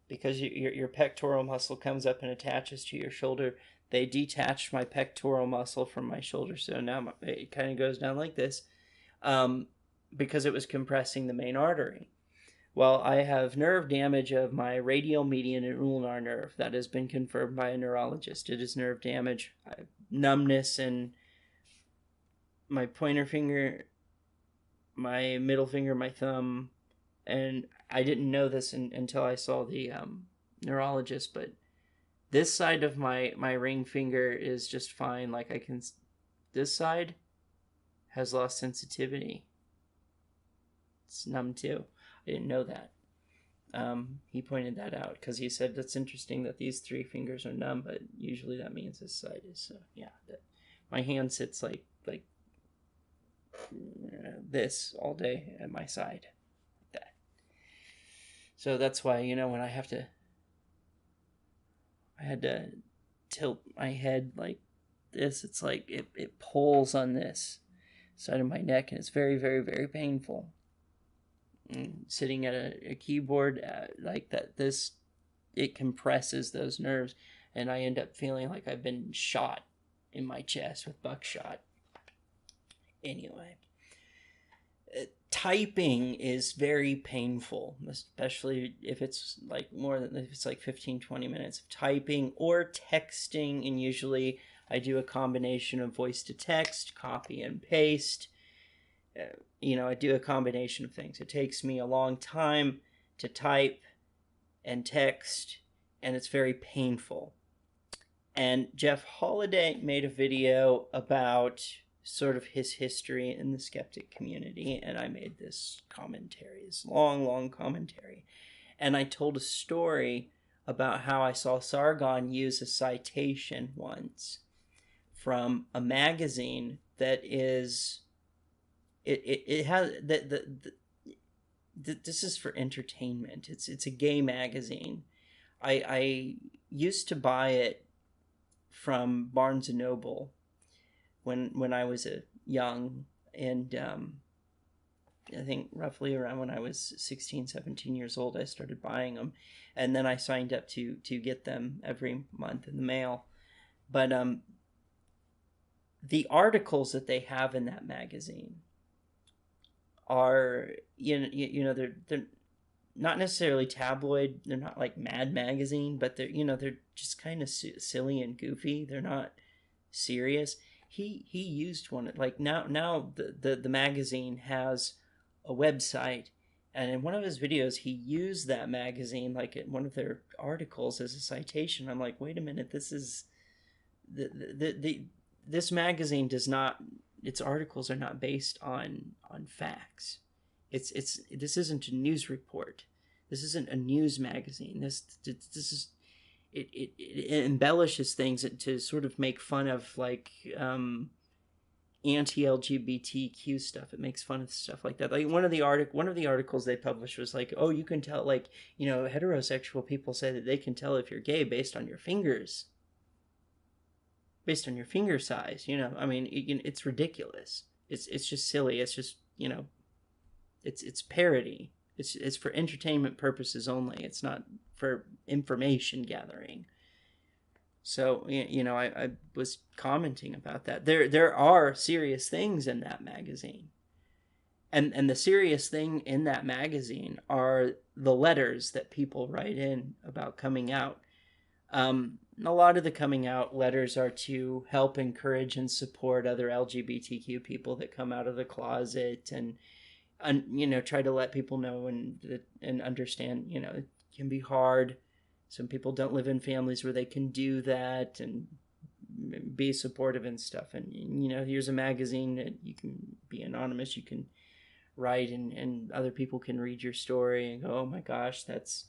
because your pectoral muscle comes up and attaches to your shoulder. They detached my pectoral muscle from my shoulder. So now it kind of goes down like this because it was compressing the main artery. Well, I have nerve damage of my radial, median, and ulnar nerve. That has been confirmed by a neurologist. It is nerve damage. I have numbness in my pointer finger, my middle finger, my thumb. And I didn't know this until I saw the neurologist, but this side of my ring finger is just fine. Like this side has lost sensitivity. It's numb too. I didn't know that. He pointed that out because he said that's interesting that these 3 fingers are numb, but usually that means this side is. So yeah, my hand sits like this all day at my side. Like that. So that's why when I had to tilt my head like this. It's like it pulls on this. side of my neck, and it's very, very, very painful. And sitting at a keyboard like that, it compresses those nerves, and I end up feeling like I've been shot in my chest with buckshot. Anyway, typing is very painful, especially if it's like if it's like 15-20 minutes of typing or texting, and usually I do a combination of voice to text, copy and paste. I do a combination of things. It takes me a long time to type and text, and it's very painful. And Jeff Holiday made a video about sort of his history in the skeptic community, and I made this commentary, this long commentary. And I told a story about how I saw Sargon use a citation once from a magazine that is... It has this is for entertainment. It's a gay magazine. I used to buy it from Barnes and Noble when I was young, and I think roughly around when I was 16, 17 years old, I started buying them, and then I signed up to get them every month in the mail. But the articles that they have in that magazine are they're not necessarily tabloid. They're not like Mad Magazine, but they're just kind of silly and goofy. They're not serious. He used one, like now the magazine has a website, and in one of his videos he used that magazine like in one of their articles as a citation. I'm like, wait a minute, this is this magazine does not, its articles are not based on facts. This isn't a news report. This isn't a news magazine. This is it embellishes things to sort of make fun of like anti-LGBTQ stuff. It makes fun of stuff like that. Like one of the articles they published was like, oh, you can tell, like, heterosexual people say that they can tell if you're gay based on your fingers. Based on your finger size, I mean, it's ridiculous. It's just silly. It's just, it's parody. It's for entertainment purposes only. It's not for information gathering. So, I was commenting about that. There are serious things in that magazine. And the serious thing in that magazine are the letters that people write in about coming out. A lot of the coming out letters are to help encourage and support other LGBTQ people that come out of the closet, and try to let people know and understand, it can be hard. Some people don't live in families where they can do that, and be supportive and stuff. And, here's a magazine that you can be anonymous. You can write, and other people can read your story and go, oh my gosh, that's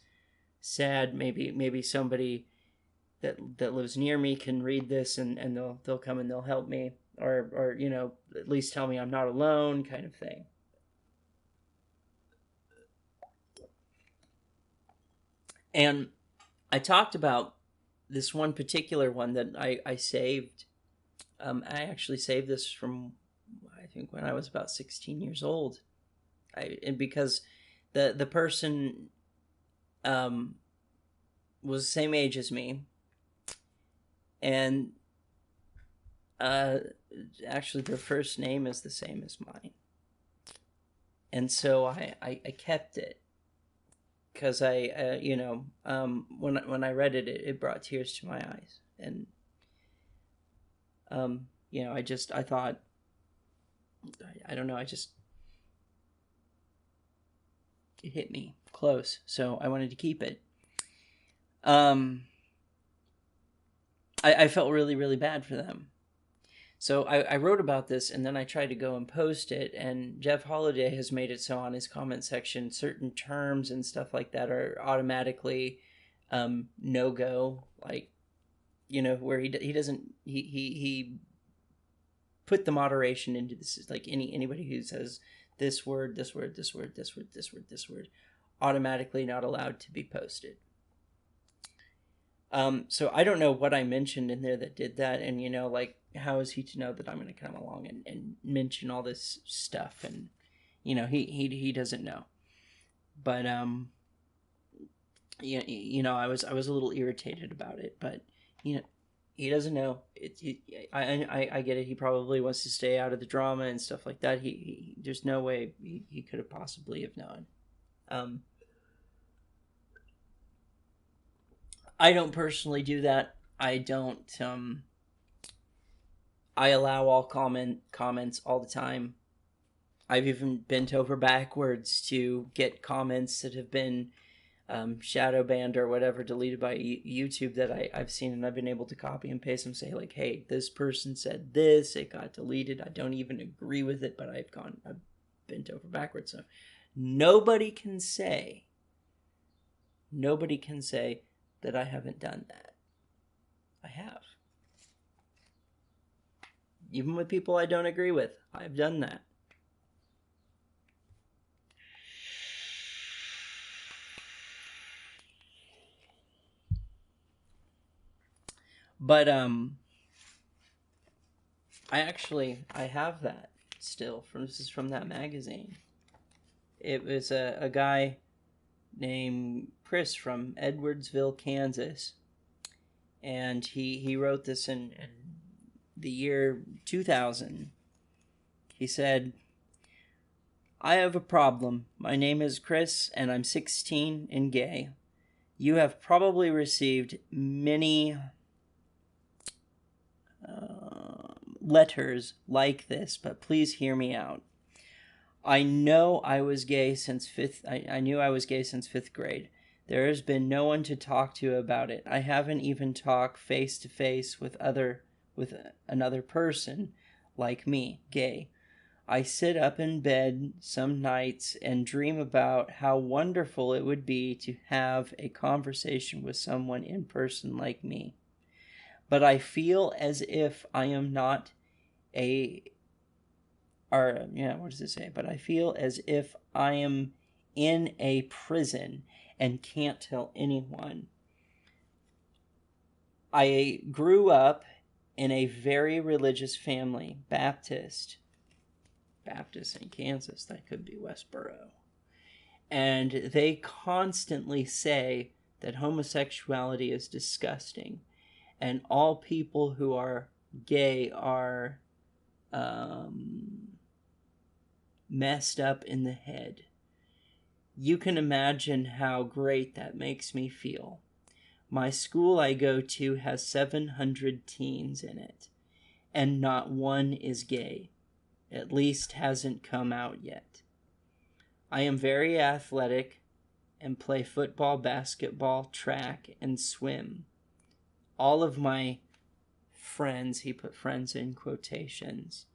sad. Maybe somebody that lives near me can read this, and they'll come and they'll help me, or at least tell me I'm not alone, kind of thing. And I talked about this one particular one that I saved. I actually saved this from, I think, when I was about 16 years old. And because the person was the same age as me, and actually their first name is the same as mine, and so I kept it because when I read it, it brought tears to my eyes, and I thought, I don't know, it hit me close, so I wanted to keep it. I felt really, really bad for them. So I wrote about this, and then I tried to go and post it, and Jeff Holiday has made it so on his comment section, certain terms and stuff like that are automatically no-go, like, where he doesn't, he put the moderation into this, like anybody who says this word, automatically not allowed to be posted. So I don't know what I mentioned in there that did that, and like, how is he to know that I'm going to come along and mention all this stuff? And he doesn't know. But I was a little irritated about it, but he doesn't know. I get it. He probably wants to stay out of the drama and stuff like that. There's no way he could have possibly have known. I don't personally do that. I don't. I allow all comments all the time. I've even bent over backwards to get comments that have been shadow banned or whatever, deleted by YouTube that I've seen, and I've been able to copy and paste them, say like, hey, this person said this, it got deleted, I don't even agree with it, but I've bent over backwards. So nobody can say that I haven't done that. I have. Even with people I don't agree with, I've done that. But I have that still. This is from that magazine. It was a guy named Chris from Edwardsville, Kansas, and he wrote this in the year 2000. He said, I have a problem. My name is Chris, and I'm 16 and gay. You have probably received many letters like this, but please hear me out. I know I was gay since I knew I was gay since fifth grade. There has been no one to talk to about it. I haven't even talked face to face with another person like me, gay. I sit up in bed some nights and dream about how wonderful it would be to have a conversation with someone in person like me. But I feel as if I am not what does it say? But I feel as if I am in a prison and can't tell anyone. I grew up in a very religious family, Baptist in Kansas. That could be Westboro. And they constantly say that homosexuality is disgusting, and all people who are gay are messed up in the head. You can imagine how great that makes me feel. My school I go to has 700 teens in it, and not one is gay. At least hasn't come out yet. I am very athletic and play football, basketball, track, and swim. All of my friends, he put friends in quotations,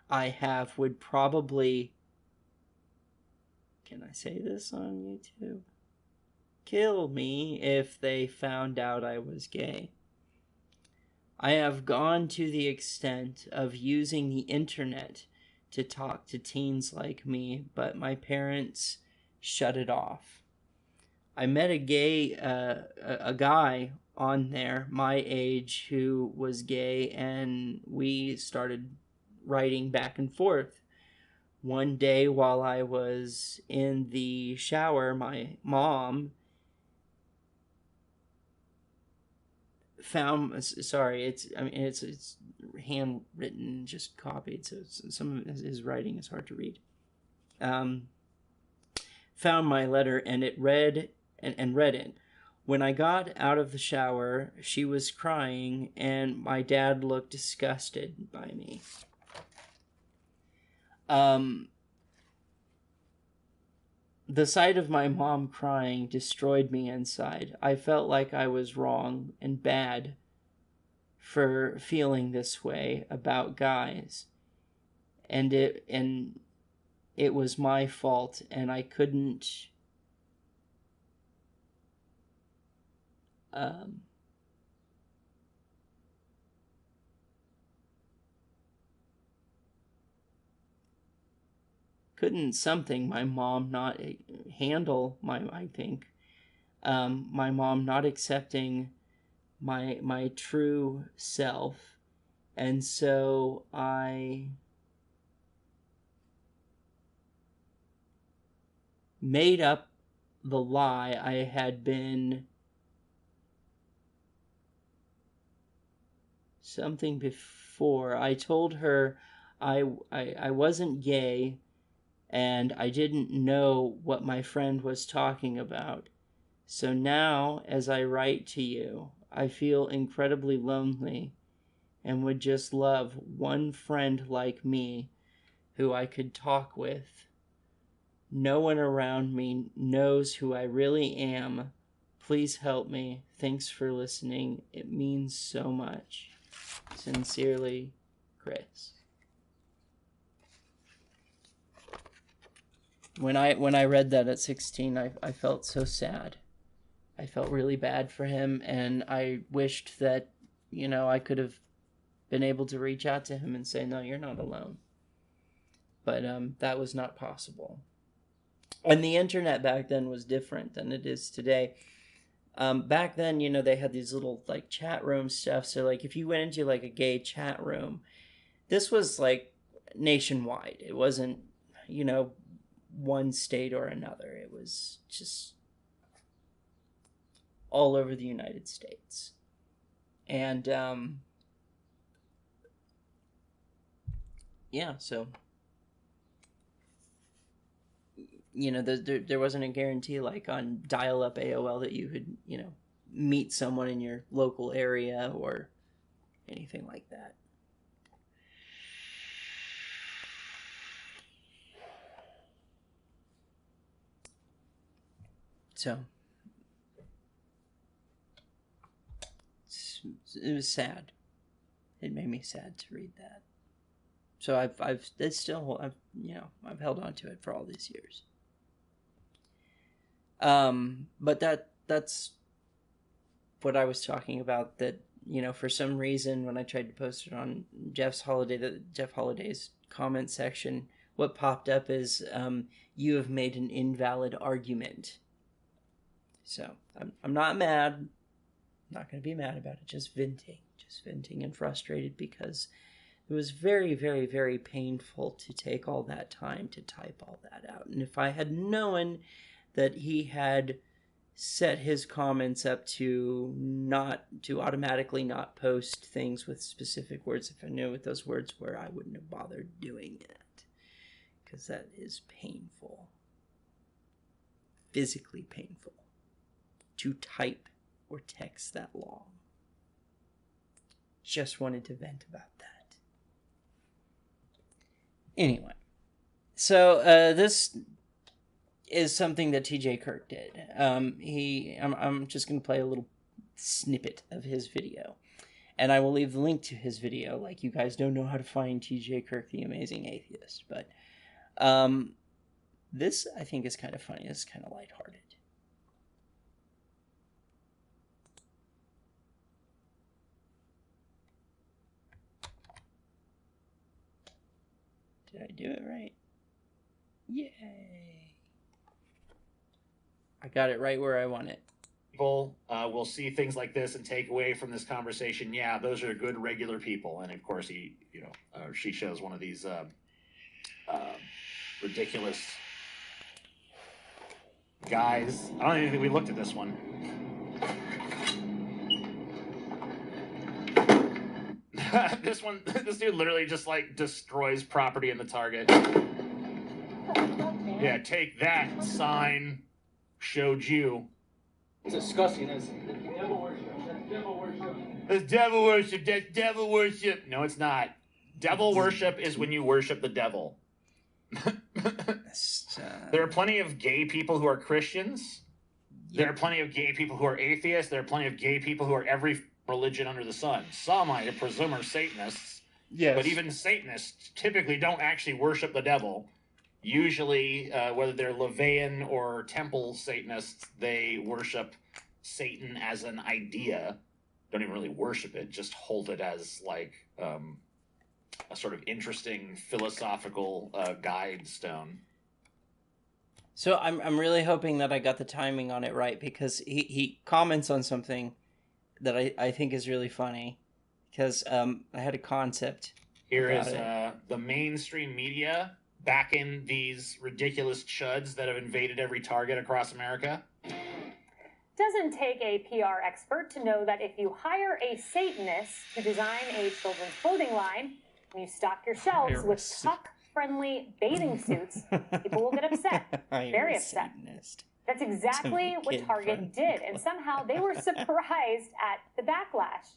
I have would probably, can I say this on YouTube? Kill me if they found out I was gay. I have gone to the extent of using the internet to talk to teens like me, but my parents shut it off. I met a guy on there my age who was gay, and we started writing back and forth. One day while I was in the shower, my mom found, it's handwritten, just copied, so some of his writing is hard to read. Found my letter, and it read it. When I got out of the shower, she was crying, and my dad looked disgusted by me. The sight of my mom crying destroyed me inside. I felt like I was wrong and bad for feeling this way about guys. And it was my fault, and I couldn't my mom not handle my mom not accepting my true self. And so I made up the lie I had been something before. I told her I wasn't gay and I didn't know what my friend was talking about. So now, as I write to you, I feel incredibly lonely and would just love one friend like me who I could talk with. No one around me knows who I really am. Please help me. Thanks for listening. It means so much. Sincerely, Chris. When I read that at 16, I felt so sad. I felt really bad for him, and I wished that, I could have been able to reach out to him and say, no, you're not alone. But that was not possible. And the internet back then was different than it is today. Back then, they had these little, chat room stuff. So, if you went into, a gay chat room, this was, nationwide. It wasn't, one state or another. It was just all over the United States. And, yeah, so, there wasn't a guarantee on dial-up AOL that you could, meet someone in your local area or anything like that. So, it was sad. It made me sad to read that. So I've held on to it for all these years. But that's what I was talking about, that, for some reason when I tried to post it on Jeff Holliday's comment section, what popped up is, you have made an invalid argument. So I'm not mad. I'm not going to be mad about it. Just venting and frustrated because it was very, very, very painful to take all that time to type all that out. And if I had known that he had set his comments up to automatically not post things with specific words, if I knew what those words were, I wouldn't have bothered doing it. Because that is painful. Physically painful. To type or text that long. Just wanted to vent about that. Anyway, so this is something that TJ Kirk did. I'm just going to play a little snippet of his video. And I will leave the link to his video. You guys don't know how to find TJ Kirk, the amazing atheist. But this, I think, is kind of funny. It's kind of lighthearted. Did I do it right? Yay! I got it right where I want it. People will see things like this and take away from this conversation, yeah, those are good, regular people. And of course, she shows one of these ridiculous guys. I don't even think we looked at this one. This dude literally just destroys property in the Target. Yeah, take that sign. Showed you. It's disgusting. That's devil worship. That's devil worship. That's devil worship. That's devil worship. No, it's not. Devil worship is when you worship the devil. There are plenty of gay people who are Christians. Yep. There are plenty of gay people who are atheists. There are plenty of gay people who are every religion under the sun. Some, I presume, are Satanists. Yes. But even Satanists typically don't actually worship the devil. Usually, whether they're LaVeyan or temple Satanists, they worship Satan as an idea. Don't even really worship it, just hold it as a sort of interesting philosophical guide stone. So I'm really hoping that I got the timing on it right, because he comments on something that I think is really funny, because I had a concept. Here about is it. the mainstream media backing these ridiculous chuds that have invaded every Target across America. Doesn't take a PR expert to know that if you hire a Satanist to design a children's clothing line, and you stock your shelves with tuck-friendly bathing suits, people will get upset. Very upset. Satanist. That's exactly what Target did, and somehow they were surprised at the backlash.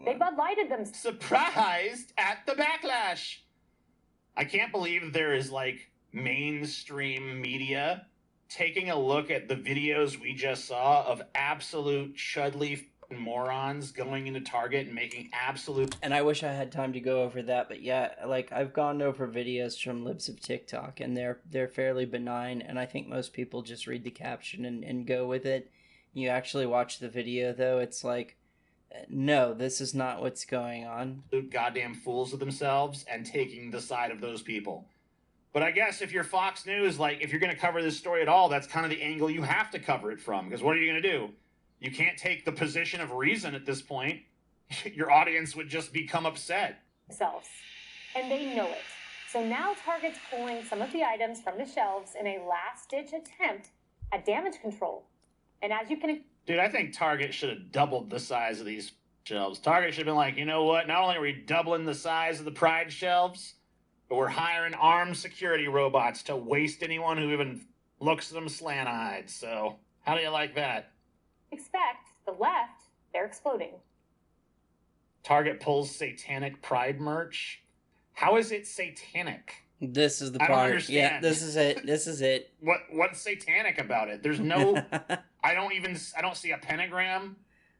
They Bud Lighted them. Surprised at the backlash. I can't believe there is like mainstream media taking a look at the videos we just saw of absolute chudly morons going into Target and making absolute. And I wish I had time to go over that, but yeah, like I've gone over videos from libs of TikTok, and they're fairly benign, and I think most people just read the caption and go with it. You actually watch the video though, it's like, no, this is not what's going on. Goddamn fools of themselves and taking the side of those people. But I guess if you're Fox News, like if you're going to cover this story at all, that's kind of the angle you have to cover it from. Because what are you going to do? You can't take the position of reason at this point. Your audience would just become upset. Themselves. And they know it. So now Target's pulling some of the items from the shelves in a last-ditch attempt at damage control. And as you can... Dude, I think Target should have doubled the size of these shelves. Target should have been like, you know what? Not only are we doubling the size of the Pride shelves, but we're hiring armed security robots to waste anyone who even looks at them slant-eyed. So, how do you like that? Expect the left, they're exploding. Target pulls satanic Pride merch. How is it satanic? This is the part. I don't understand. Yeah, this is it. This is it. What's satanic about it? There's no. I don't see a pentagram.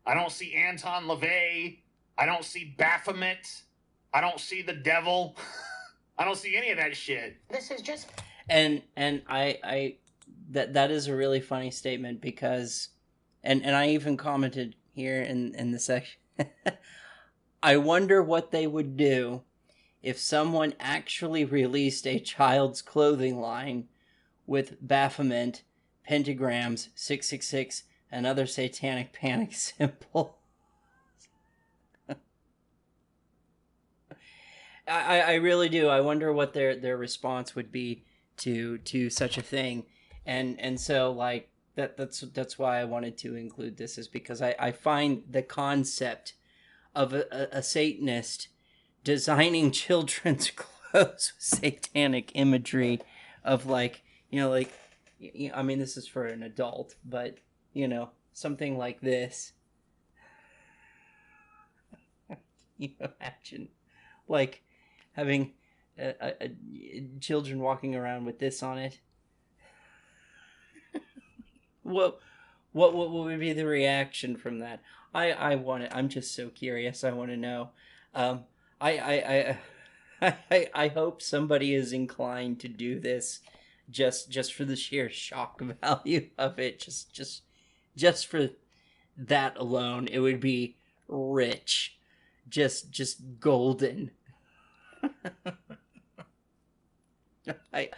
I don't see Anton LaVey. I don't see Baphomet. I don't see the devil. I don't see any of that shit. This is just. And I that is a really funny statement, because, and I even commented here in the section. I wonder what they would do if someone actually released a child's clothing line with Baphomet, pentagrams, 666, and other satanic panic symbols. I really do. I wonder what their response would be to such a thing. And so like that's why I wanted to include this, is because I find the concept of a Satanist designing children's clothes with satanic imagery of like, like, I mean, this is for an adult, but something like this. Imagine like having children walking around with this on it. What would be the reaction from that? I want it. I'm just so curious. I want to know. I hope somebody is inclined to do this, just for the sheer shock value of it. Just for that alone, it would be rich, just golden. I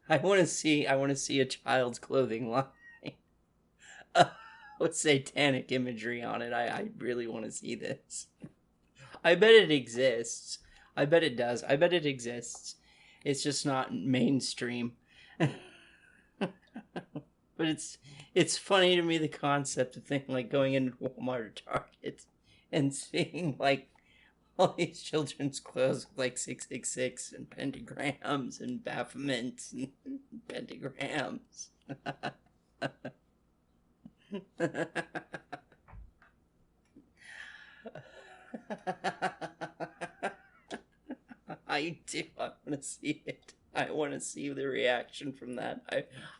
want to see a child's clothing line with satanic imagery on it. I really want to see this. I bet it exists. I bet it does. I bet it exists. It's just not mainstream. But it's funny to me, the concept of thing like going into Walmart or Target and seeing like all these children's clothes with like 666 and pentagrams and Baphomets and pentagrams. I do. I want to see it. I want to see the reaction from that.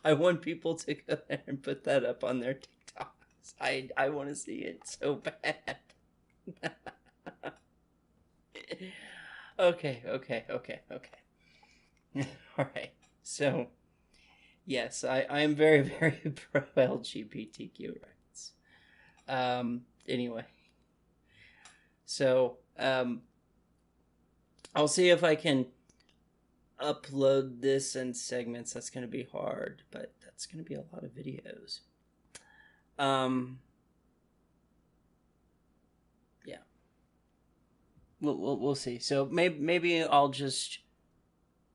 I want people to go there and put that up on their TikToks. I want to see it so bad. Okay. All right. So, yes, I am very, very pro LGBTQ rights. Anyway. So, I'll see if I can upload this in segments. That's going to be hard, but that's going to be a lot of videos. we'll see. So maybe I'll just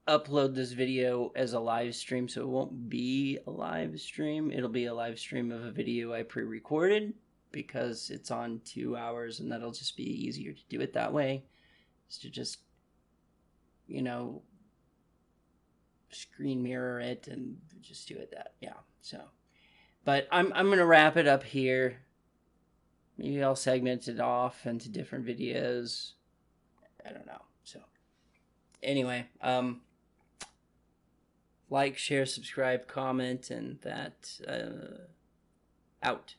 upload this video as a live stream, so it won't be a live stream. It'll be a live stream of a video I pre-recorded because it's on 2 hours, and that'll just be easier to do it that way. Is to just, you know, screen mirror it and just do it that. Yeah. So, but I'm gonna wrap it up here. Maybe I'll segment it off into different videos. I don't know. So, anyway, like, share, subscribe, comment, and that out.